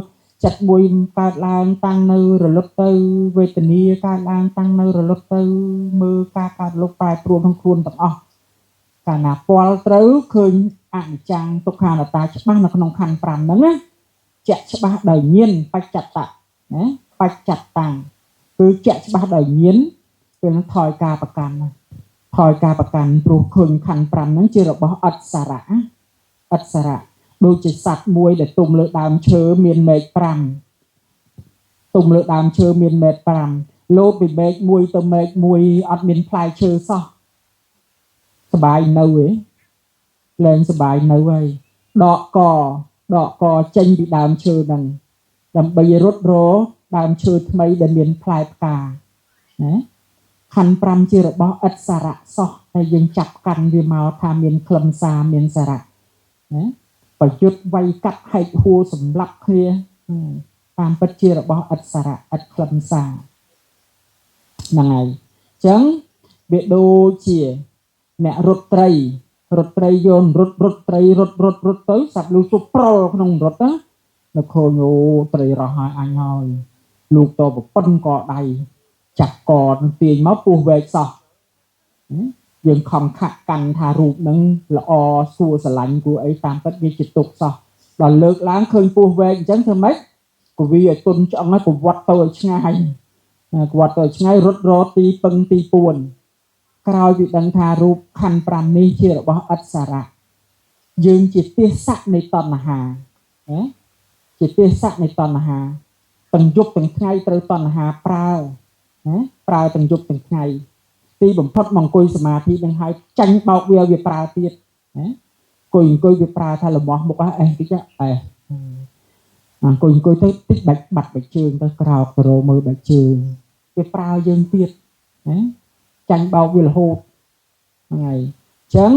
ចិត្តមួយកើតឡើងតាំងនៅរលត់ទៅវេទនាកើតឡើងតាំងនៅរលត់ទៅមើលការកើតលុបប្រែប្រួលក្នុងខ្លួនទាំងអស់កាលណាពាល់ត្រូវឃើញអនិច្ចំទុក្ខអនត្តាច្បាស់នៅក្នុងខណ្ឌ5ហ្នឹងណាជាក់ច្បាស់ដោយញាណបច្ចតៈណាបច្ចតាំងគឺជាក់ច្បាស់ដោយញាណពេលថយការប្រកាន់ណាថយការប្រកាន់ព្រោះឃើញខណ្ឌ5ហ្នឹងជារបស់អត្តសារៈដូចជាសត្វមួយដែលទុំលើដើមឈើមានមែក5ទុំលើដើមឈើមានមែក5លោតពីមែកមួយទៅមែកមួយអត់មានផ្លែឈើសោះសបាយនៅឯងលែងសបាយនៅហើយដកកចេញពីដើមឈើហ្នឹងដើម្បីរត់រដើមឈើថ្មីដែលមានផ្លែផ្កាណាខណ្ឌ5ជារបស់ឥតសារៈសោះតែយើងចាប់កាន់វាមកថាមានខ្លឹមសារមានសារៈណាប្រយុទ្ធវាយកាត់ហែកហួរសម្លាប់គ្នាតាមពិតជារបស់ឥតសារៈឥតខ្លឹមសារហ្នឹងហើយអញ្ចឹងវាដូចជាអ្នករត់ត្រីយន្តរត់ត្រីរត់ទៅសាប់លូសុប្រលក្នុងរត់ណានៅឃើញអូត្រីរស់ហើយអញហើយលោកតបប៉ុនកដៃចាក់កនឹងទាញមកពោះវែកសោះយើងខំខាក់កាន់ថារូបនឹងល្អសួរស្រឡាញ់គួរអីតាមពិតវាជាទុកសោះដល់លើកឡើងឃើញពោះវែកអញ្ចឹងធ្វើម៉េចក៏វាឲ្យទុនឆ្អឹងហើយប្រវត្តិទៅឲ្យឆ្ងាយរត់រទីពឹងទីពួនក្រោយពីដឹងថារូបខណ្ឌ5នេះជារបស់ឥតសារៈយើងជាទេសៈនៃតណ្ហាណាជាទេសៈនៃតណ្ហាទាំងយប់ទាំងថ្ងៃត្រូវតណ្ហាប្រើទាំងយប់ទាំងថ្ងៃទីបំផុតមកអង្គុយសមាធិនឹងហើយចាញ់បោកវាប្រើទៀតណាអង្គុយវាប្រើថាលំោះមុខអេះតិចអង្គុយទៅតិចបាច់បាត់បាច់ជើងទៅក្រោកទៅរមើលបាច់ជើងវាប្រើយើងទៀតណាចាញ់បោកវារហូតហ្នឹងហើយអញ្ចឹង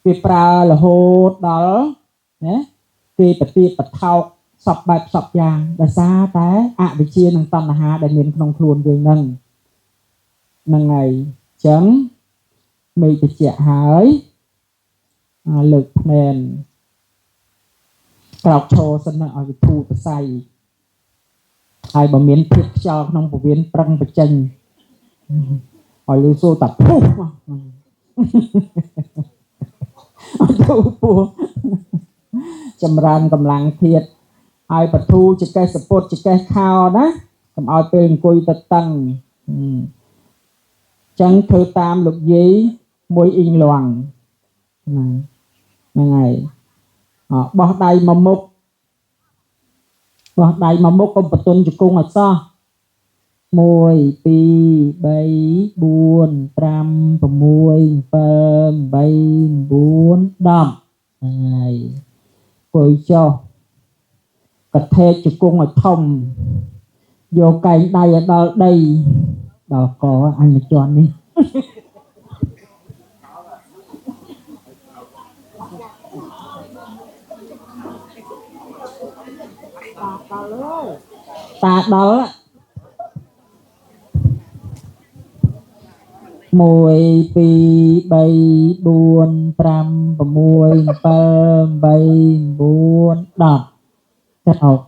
វាប្រើរហូតដល់ណាគេប្រទាបបថោកសពបែបសពយ៉ាងដោយសារតែអវិជ្ជានិងតណ្ហាដែលមានក្នុងខ្លួនយើងហ្នឹងហើយអញ្ចឹងមេឃតិចហើយលើកភ្នែនក្រោកឈរសិនឲ្យវិធូប្រស័យហើយបើមានភាពខ្យល់ក្នុងពវៀនប្រឹងបញ្ចេញឲ្យលឺសូរតាពុះអត់ទៅពោះចម្រើនកម្លាំងធាតុឲ្យបធូចកេះសពុតចកេះខោណាកុំឲ្យពេលអង្គុយទៅតឹងចឹងធ្វើតាមលោកយាយមួយអ៊ីងលួងហ្នឹងហើយបោះដៃមកមុខកុំបន្ទន់ជង្គង់ឲ្យសោះ1 2 3 4 5 6 7 8 9 10ហើយគួយចុះកថេកជង្គង់ឲ្យធំយកកែងដៃឲ្យដល់ដីដល់កអញមកជន់នេះតាដល់ 1 2 3 4 5 6 7 8 9 10ចិត្តអោប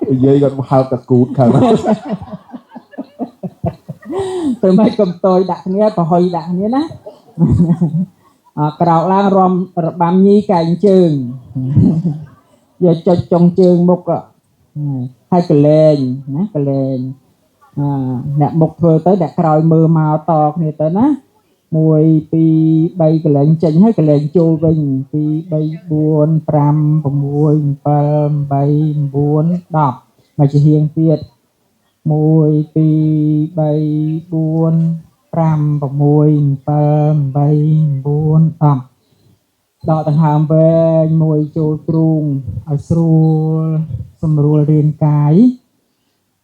និយាយគាត់មកហៅតកូតខាង từ mấy cầm tôi đặt nghĩa và hồi đặt nghĩa ná cào lang rom bám nhi cành trường giờ cho trong trường một hai cái lên nè cái lên nè một vừa tới đặt cào mưa màu to này tới ná mùi pi bay cái lên chỉnh hết cái lên chui bình pi bay buồn pram mùi pam bay buồn đọc mà chỉ hiền tiệt mùi pi bay buồn pram mùi pam bay buồn đọc đọต่างหากแวงมวยโจตรุงឲ្យស្រួលសម្រួលរាងកាយ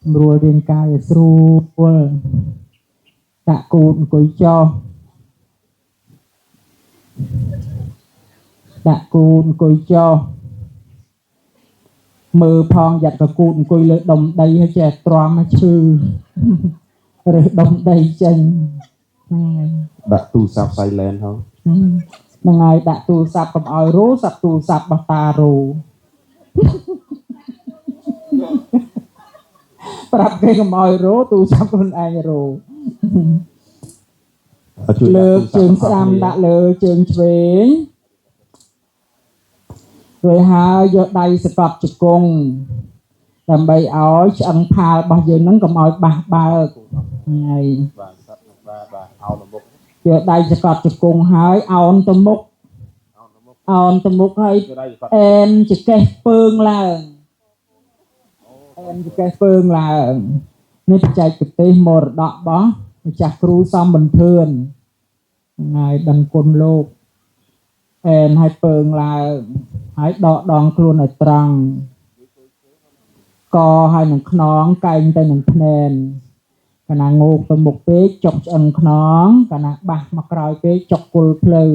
សម្រួលរាងកាយឲ្យស្រួលដាក់គូតអង្គុយចុះដាក់គូតអង្គុយចុះមើលផងយ៉ាត់កគូតអង្គុយលើដុំដីឲ្យចេះទ្រាំឲ្យឈឺរើសដុំដីចេញដាក់ទូរស័ព្ទ silent ហ៎ហ្នឹងហើយដាក់ទូរស័ព្ទកុំឲ្យរោសាប់ទូរស័ព្ទរបស់តារោប្រាប់គេកុំឲ្យរោទូរស័ព្ទខ្លួនឯងរោលើកជើងស្ដាំដាក់លើជើងឆ្វេងrồiហើយយកដៃសកប់ជង្គង់ដើម្បីឲ្យឆ្អឹងផាលរបស់យើងហ្នឹងកុំឲ្យបាសបើកហើយយកដៃសកប់ជង្គង់ហើយអោនទៅមុខហើយអែនចកេះពើងឡើងនេះបច្ចេកទេសមរតករបស់ម្ចាស់គ្រូសំបន្ទឿនហើយដឹងគុណលោកអែនឲ្យពើងឡើងហើយដកដងខ្លួនឲ្យត្រង់កហើយនឹងខ្នងកែងទៅនឹងភ្នែនកាលណាងោកទៅមុខពេកចុកឆ្អឹងខ្នងកាលណាបាសមកក្រោយពេកចុកគល់ភ្លៅ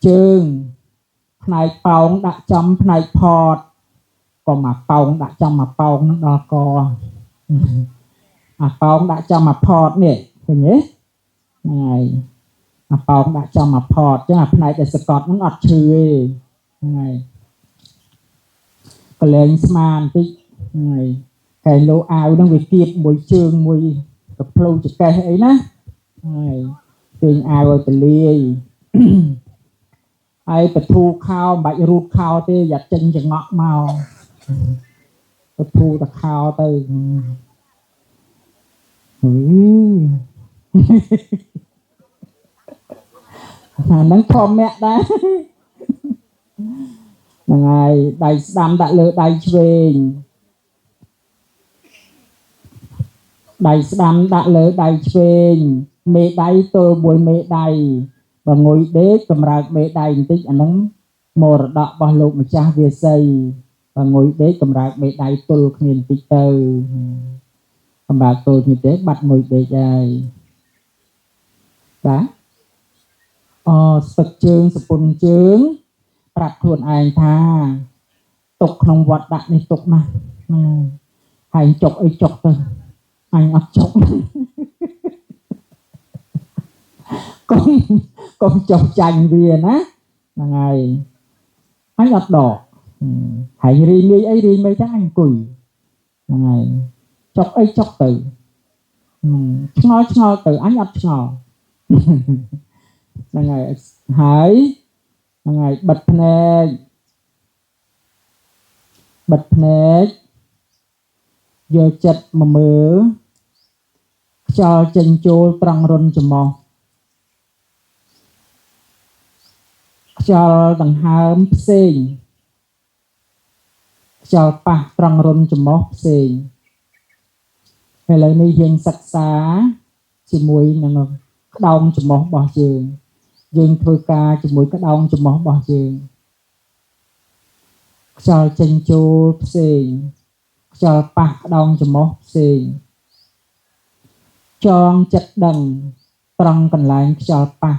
ជើងផ្នែកប៉ោងដាក់ចំផ្នែកផតក៏មកប៉ោងដាក់ចំមកប៉ោងនឹងដល់កអាប៉ោងដាក់ចំមកផតនេះឃើញទេហើយអាប៉ោងដាក់ចំមកផតចឹងអាផ្នែកដែលសកត់នឹងអត់ឈឺទេហើយកលែងស្មានបន្តិចហើយកែលោអាវនឹងវាគៀបមួយជើងមួយកភ្លៅចកេះអីណាហើយទាញអាវឲ្យទលាយហើយបធូខោមិនបាច់រូតខោទេយ៉ាចេញចង្អក់មកបធូតខោទៅហ្នឹងធម្មតាដែរហ្នឹងហើយដៃស្ដាំដាក់លើដៃឆ្វេងដៃស្ដាំដាក់លើដៃឆ្វេងមេដៃទល់មួយមេដៃបើងុយដេកកម្រើកមេដៃបន្តិចអាហ្នឹងមរតករបស់លោកម្ចាស់វាសីបើងុយដេកកម្រើកមេដៃទល់គ្នាបន្តិចទៅកម្រើកទល់គ្នាទេបាត់ងុយដេកហើយបាទស្ពឹកជើងសពុនជើងប្រាប់ខ្លួនឯងថាទុកក្នុងវត្តដាក់នេះទុកណាហើយចុកអីចុកទៅអញអត់ចុកកុំចុកចាញ់វាណាហ្នឹងហើយអញអត់ដកហើយរីងាយអីរីមិនចឹងអញអង្គុយហ្នឹងហើយចុកអីចុកទៅឆ្ងល់ទៅអញអត់ឆ្ងល់ហ្នឹងហើយបិទភ្នែកយកចិត្តមកមើលខ្យល់ចេញចូលត្រង់រុនច្រមុះខ្យល់ដង្ហើមផ្សេងខ្យល់ប៉ះត្រង់រុនច្រមុះផ្សេងឥឡូវនេះយើងសិក្សាជាមួយនឹងក្តោងច្រមុះរបស់យើងធ្វើការជាមួយក្តោងច្រមុះរបស់យើងខ្យល់ចេញចូលផ្សេងខ្យល់ប៉ះក្តោងច្រមុះផ្សេងចងចិត្តដឹងត្រង់កន្លែងខ្យល់ប៉ះ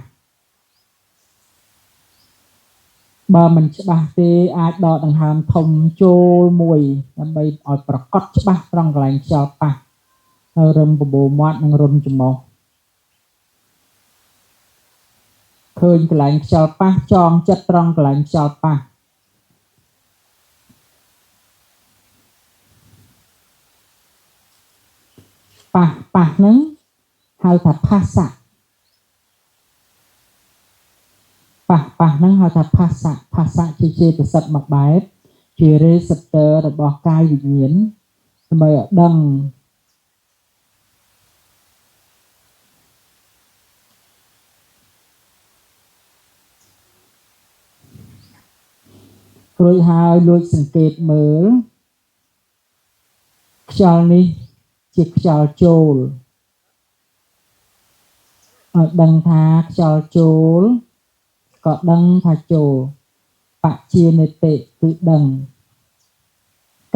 បើមិនច្បាស់ទេអាចដកដង្ហើមធំចូលមួយដើម្បីឲ្យប្រកបច្បាស់ត្រង់កន្លែងខ្យល់ប៉ះហើយរឹមបបោមាត់និងរុនច្រមុះឃើញកន្លែងខ្យល់ប៉ះចងចិត្តត្រង់កន្លែងខ្យល់ប៉ះប៉ះ ប៉ះហ្នឹងហៅថាភាសៈប៉ះហ្នឹងហៅថាភាសៈជាចេតសិកមួយបែបជា receptor របស់កាយវិញ្ញាណដើម្បីឲ្យដឹងរួចហើយលួចសង្កេតមើលខ្យល់នេះជាខ្យល់ចូលឲ្យដឹងថាខ្យល់ចូលក៏ដឹងថាចូលបជានិតិគឺដឹង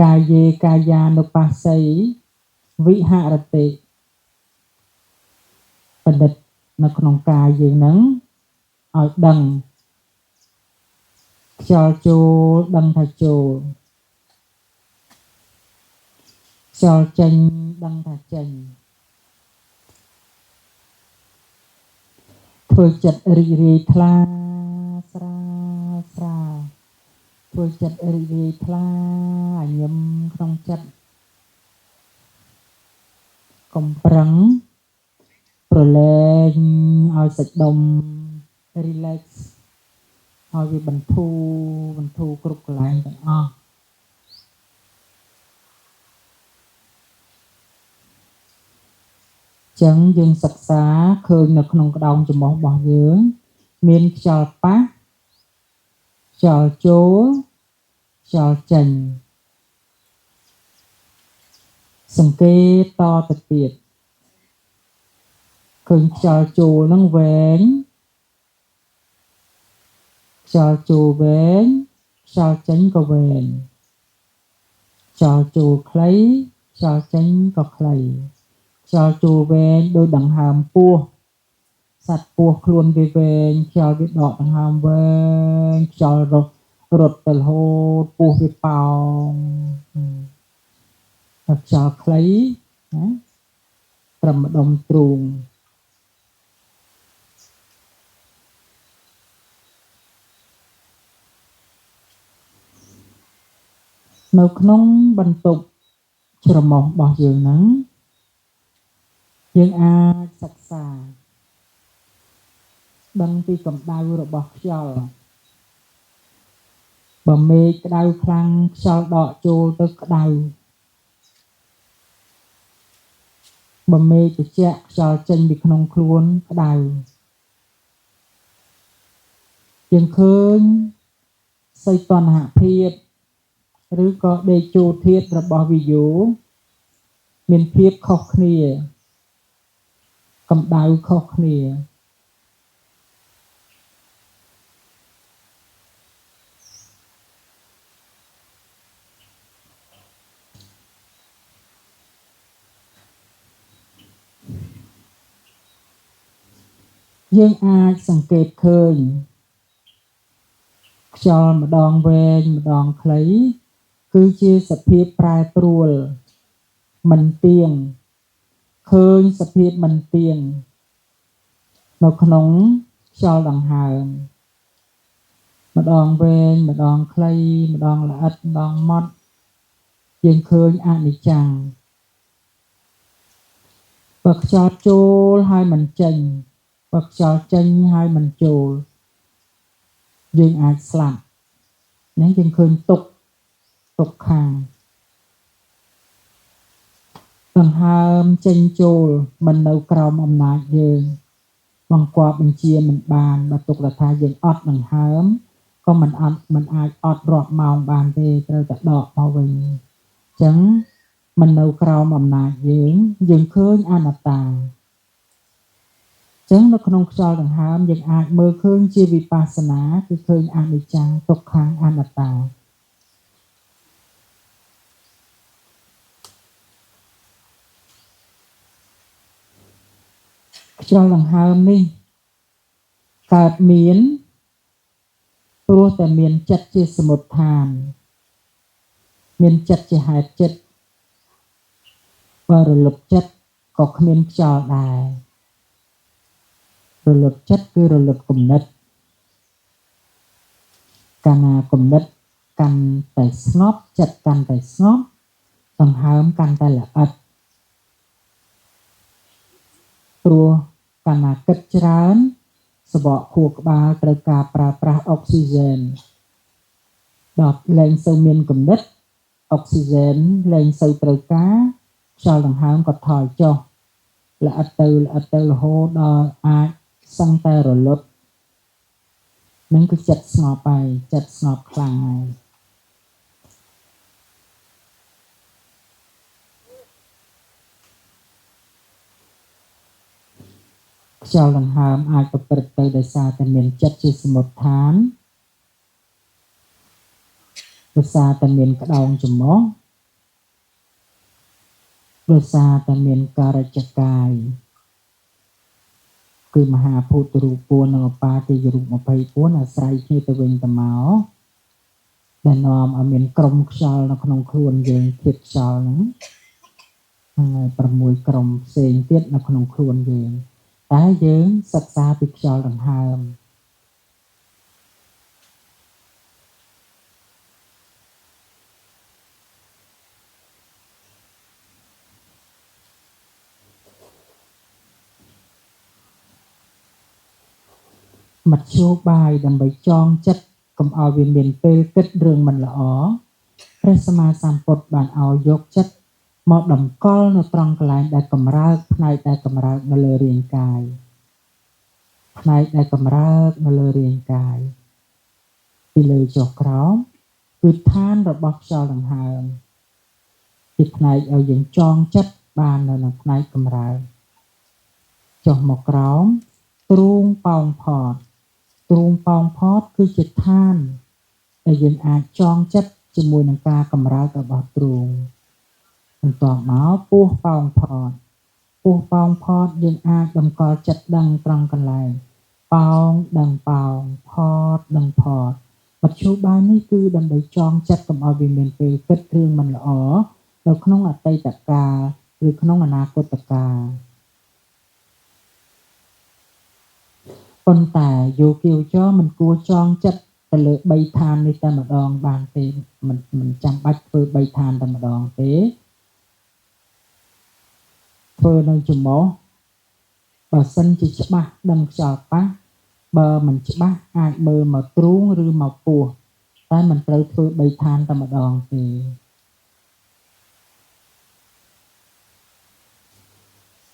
កាយេកាយានុបស្សីវិហរតិបណ្ឌិតនៅក្នុងកាយយើងហ្នឹងឲ្យដឹងខ្យល់ចូលដឹងថាចូលខ្យល់ចេញដឹងថាចេញធ្វើចិត្តរីករាយថ្លាស្រាលធ្វើចិត្តរីករាយថ្លាញឹមក្នុងចិត្តកុំប្រឹងប្រឡែងឲ្យសាច់ដុំ relax ឲ្យវាបន្ធូរគ្រប់កន្លែងទាំងអស់ចឹងយើងសិក្សាឃើញនៅក្នុងក្តោងច្រមុះរបស់យើងមានខ្យល់ប៉ះខ្យល់ចូលខ្យល់ចេញសង្កេតតទៅទៀតឃើញខ្យល់ចូលនឹងវែងខ្យល់ចូលវែងខ្យល់ចេញក៏វែងខ្យល់ចូលខ្លីខ្យល់ចេញក៏ខ្លីខ្យល់ចូលវែងដូចដង្ហើមពស់សត្វពស់ខ្លួនវាវែងខ្យល់វាដកដង្ហើមវែងខ្យល់រត់ទៅរហូតពស់វាប៉ោងតែខ្យល់ខ្លីណាត្រឹមម្ដុំទ្រូងនៅក្នុងបន្ទប់ច្រមុះរបស់យើងហ្នឹងយើងអាចសិក្សាដឹងពីកម្ដៅរបស់ខ្យល់បើមេឃក្ដៅខ្លាំងខ្យល់ដកចូលទៅក្ដៅបើមេឃត្រជាក់ខ្យល់ចេញពីក្នុងខ្លួនក្ដៅយើងឃើញសីតុណ្ហភាពឬក៏ដេជោធាតុរបស់វាយោមានភាពខុសគ្នាកម្ដៅខុសគ្នាយើងអាចសង្កេតឃើញខ្យល់ម្ដងវែងម្ដងខ្លីគឺជាសភាពប្រែប្រួលមិនទៀងឃើញសភាពមិនទៀងនៅក្នុងខ្យល់ដង្ហើមម្ដងវែងម្ដងខ្លីម្ដងល្អិតម្ដងម៉ត់យើងឃើញអនិច្ចំបើខ្យល់ចូលហើយមិនចេញបើខ្យល់ចេញហើយមិនចូលយើងអាចស្លាប់ហ្នឹងយើងឃើញទុក្ខខាងដង្ហើមចេញចូលមិននៅក្រោមអំណាចយើងបង្គាប់បញ្ជាមិនបានបើទុកថាយើងអត់ដង្ហើមក៏មិនអាចអត់រាប់ម៉ោងបានទេត្រូវតែដកមកវិញអញ្ចឹងមិននៅក្រោមអំណាចយើងឃើញអនត្តាចឹងនៅក្នុងខ្យល់ដង្ហើមយើងអាចមើលឃើញជាវិបស្សនាគឺឃើញអនិច្ចំទុក្ខំអនត្តាខ្យល់ដង្ហើមនេះកើតមានព្រោះតែមានចិត្តជាសមុដ្ឋានមានចិត្តជាហេតុចិត្តបើរលត់ចិត្តក៏គ្មានខ្យល់ដែររលត់ចិត្តគឺរលត់គំនិតកាលណាគំនិតកាន់តែស្ងប់ចិត្តកាន់តែស្ងប់ដង្ហើមកាន់តែល្អិត ព្រោះកាលណាគិតច្រើនសបកខួរក្បាលត្រូវការប្រើប្រាស់អុកស៊ីហ្សែនដល់លែងសូវមានគំនិតអុកស៊ីហ្សែនលែងសូវត្រូវការខ្យល់ដង្ហើមក៏ថយចុះល្អិតទៅរហូតដល់អាចសឹងតែរលត់នឹងគឺចិត្តស្ងប់ហើយចិត្តស្ងប់ខ្លាំងហើយខ្យល់ដង្ហើមអាចប្រព្រឹត្តទៅដោយសារតែមានចិត្តជាសមុទ្ឋានដោយសារតែមានក្តោងច្រមុះដោយសារតែមានការិចកាយគឺមហាភូតរូប4និងឧបាទាយរូប24អាស្រ័យគ្នាទៅវិញទៅមកដែលនាំឲ្យមានក្រុមខ្យល់នៅក្នុងខ្លួនយើងធាតុខ្យល់ហ្នឹងហើយ6ក្រុមផ្សេងទៀតនៅក្នុងខ្លួនយើងតែយើងសិក្សាពីខ្យល់ដង្ហើមមធ្យោបាយដើម្បីចងចិត្តកុំឲ្យវាមានពេលគិតរឿងមិនល្អព្រះសម្មាសម្ពុទ្ធបានឲ្យយកចិត្តមកតម្កល់នៅត្រង់កន្លែងដែលកម្រើកផ្នែកដែលកម្រើកនៅលើរាងកាយផ្នែកដែលកម្រើកនៅលើរាងកាយពីលើចុះក្រោមគឺឋានរបស់ខ្យល់ដង្ហើមជាផ្នែកឲ្យយើងចងចិត្តបាននៅក្នុងផ្នែកកម្រើកចុះមកក្រោមទ្រូងប៉ោងផតទ្រូងប៉ោងផតគឺជាឋានដែលយើងអាចចងចិត្តជាមួយនឹងការកម្រើករបស់ទ្រូងបន្ទាប់មកពោះប៉ោងផតពោះប៉ោងផតយើងអាចតម្កល់ចិត្តដឹងត្រង់កន្លែងប៉ោងដឹងប៉ោងផតដឹងផតមធ្យោបាយនេះគឺដើម្បីចងចិត្តកុំឲ្យវាមានពេលគិតរឿងមិនល្អនៅក្នុងអតីតកាលឬក្នុងអនាគតកាលប៉ុន្តែយោគីវចរមិនគួរចងចិត្តទៅលើ3ឋាននេះតែម្ដងបានទេមិនចាំបាច់ធ្វើ3ឋានតែម្ដងទេធ្វើនៅចំមោះបើសិនជាច្បាស់ដឹងខ្យល់ប៉ះបើមិនច្បាស់អាចមើលមកទ្រូងឬមកពោះតែមិនត្រូវធ្វើ3ឋានតែម្ដងទេ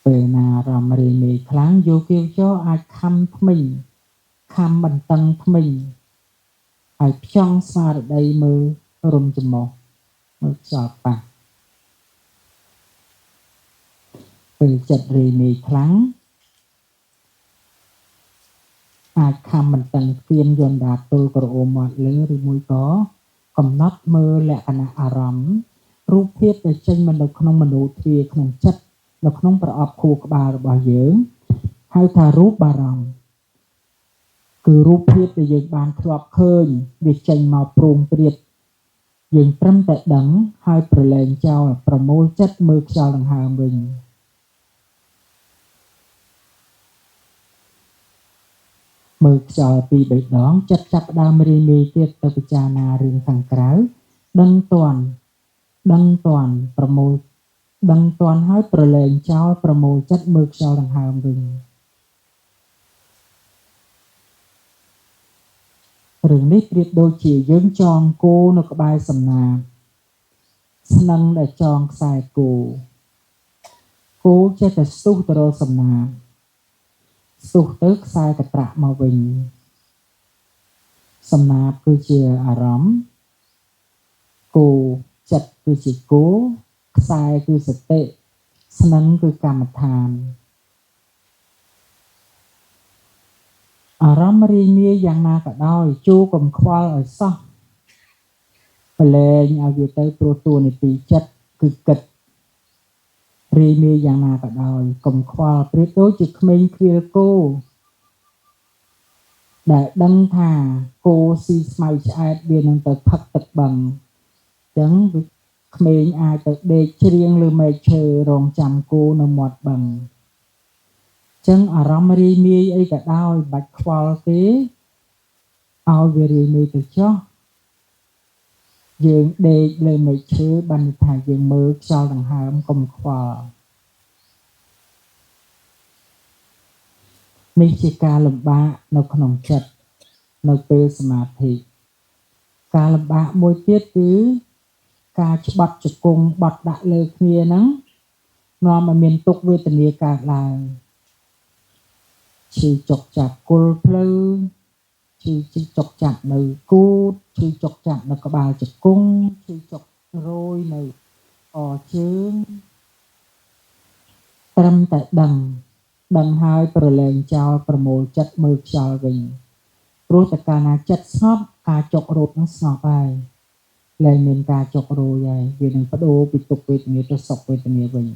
ពេលណាអារម្មណ៍រីមេខ្លាំងយោគីវចរអាចខំថ្មិញខំបន្តឹងថ្មិញហើយផ្ចង់ស្មារតីមើលរំចំមោះមើលខ្យល់ប៉ះពេលចិត្តរីមេខ្លាំងអាចខំបន្តឹងស្ពានយន្តដាទល់ក្រអូមមាត់លើឬមួយក៏កំណត់មើលលក្ខណៈអារម្មណ៍រូបភាពដែលចេញមកនៅក្នុងមនោទ្វារក្នុងចិត្តនៅក្នុងប្រអប់ខួរក្បាលរបស់យើងហៅថារូបអារម្មណ៍គឺរូបភាពដែលយើងបានធ្លាប់ឃើញវាចេញមកព្រោងព្រាតយើងត្រឹមតែដឹងហើយប្រឡែងចោលប្រមូលចិត្តមើលខ្យល់ដង្ហើមវិញមើលខ្យល់ពីរបីដងចិត្តចាប់ផ្ដើមរីមេទៀតទៅពិចារណារឿងខាងក្រៅដឹងតាន់ប្រមូលដឹងតាន់ហើយប្រឡែងចោលប្រមូលចិត្តមើលខ្យល់ដង្ហើមវិញរឿងនេះប្រៀបដូចជាយើងចងគោនៅក្បែរសំណាបស្នឹងដែលចងខ្សែគោចេះតែស្ទុះទៅរកសំណាបស្ទុះទៅខ្សែកត្រាក់មកវិញសំណាបគឺជាអារម្មណ៍គោចិត្តគឺជាគោខ្សែគឺសតិស្នឹងគឺកម្មដ្ឋានអារម្មណ៍រីងាយយ៉ាងណាក៏ដោយជួកុំខ្វល់ឲ្យសោះប្រឡែងឲ្យវាទៅព្រោះតួនាទីចិត្តគឺគិតរីងាយយ៉ាងណាក៏ដោយកុំខ្វល់ប្រៀបដូចជាក្មេងខ្វៀលគោដែលដឹងថាគោស៊ីស្មៅឆ្អែតវានឹងទៅផឹកទឹកបឹងអញ្ចឹងក្មេងអាចទៅដេកច្រៀងលើមែកឈើរងចាំគោនៅមាត់បឹងចឹងអារម្មណ៍រីមាយអីក៏ដោយបាច់ខ្វល់ទេឲ្យវារីមាយទៅចុះយើងដេកលើមែកឈើបានថាយើងមើលខ្យល់ដង្ហើមកុំខ្វល់ នេះជាការលំបាកនៅក្នុងចិត្តនៅពេលសមាធិការលំបាកមួយទៀតគឺការច្បាត់ជង្គង់បត់ដាក់លើគ្នាហ្នឹងនាំឲ្យមានទុក្ខវេទនាកើតឡើងឈឺចុកចាប់គល់ភ្លៅឈឺចុកចាប់នៅគូតឈឺចុកចាប់នៅក្បាលជង្គង់ឈឺចុករយនៅអជើងត្រឹមតែដឹងហើយប្រឡែងចោលប្រមូលចិត្តមើលខ្យល់វិញព្រោះតែកាលណាចិត្តស្ងប់ការចុករត់នឹងស្ងប់ហើយលែងមានការចុករយហើយវានឹងបដូរពីទុក្ខវេទនាទៅសុខវេទនាវិញ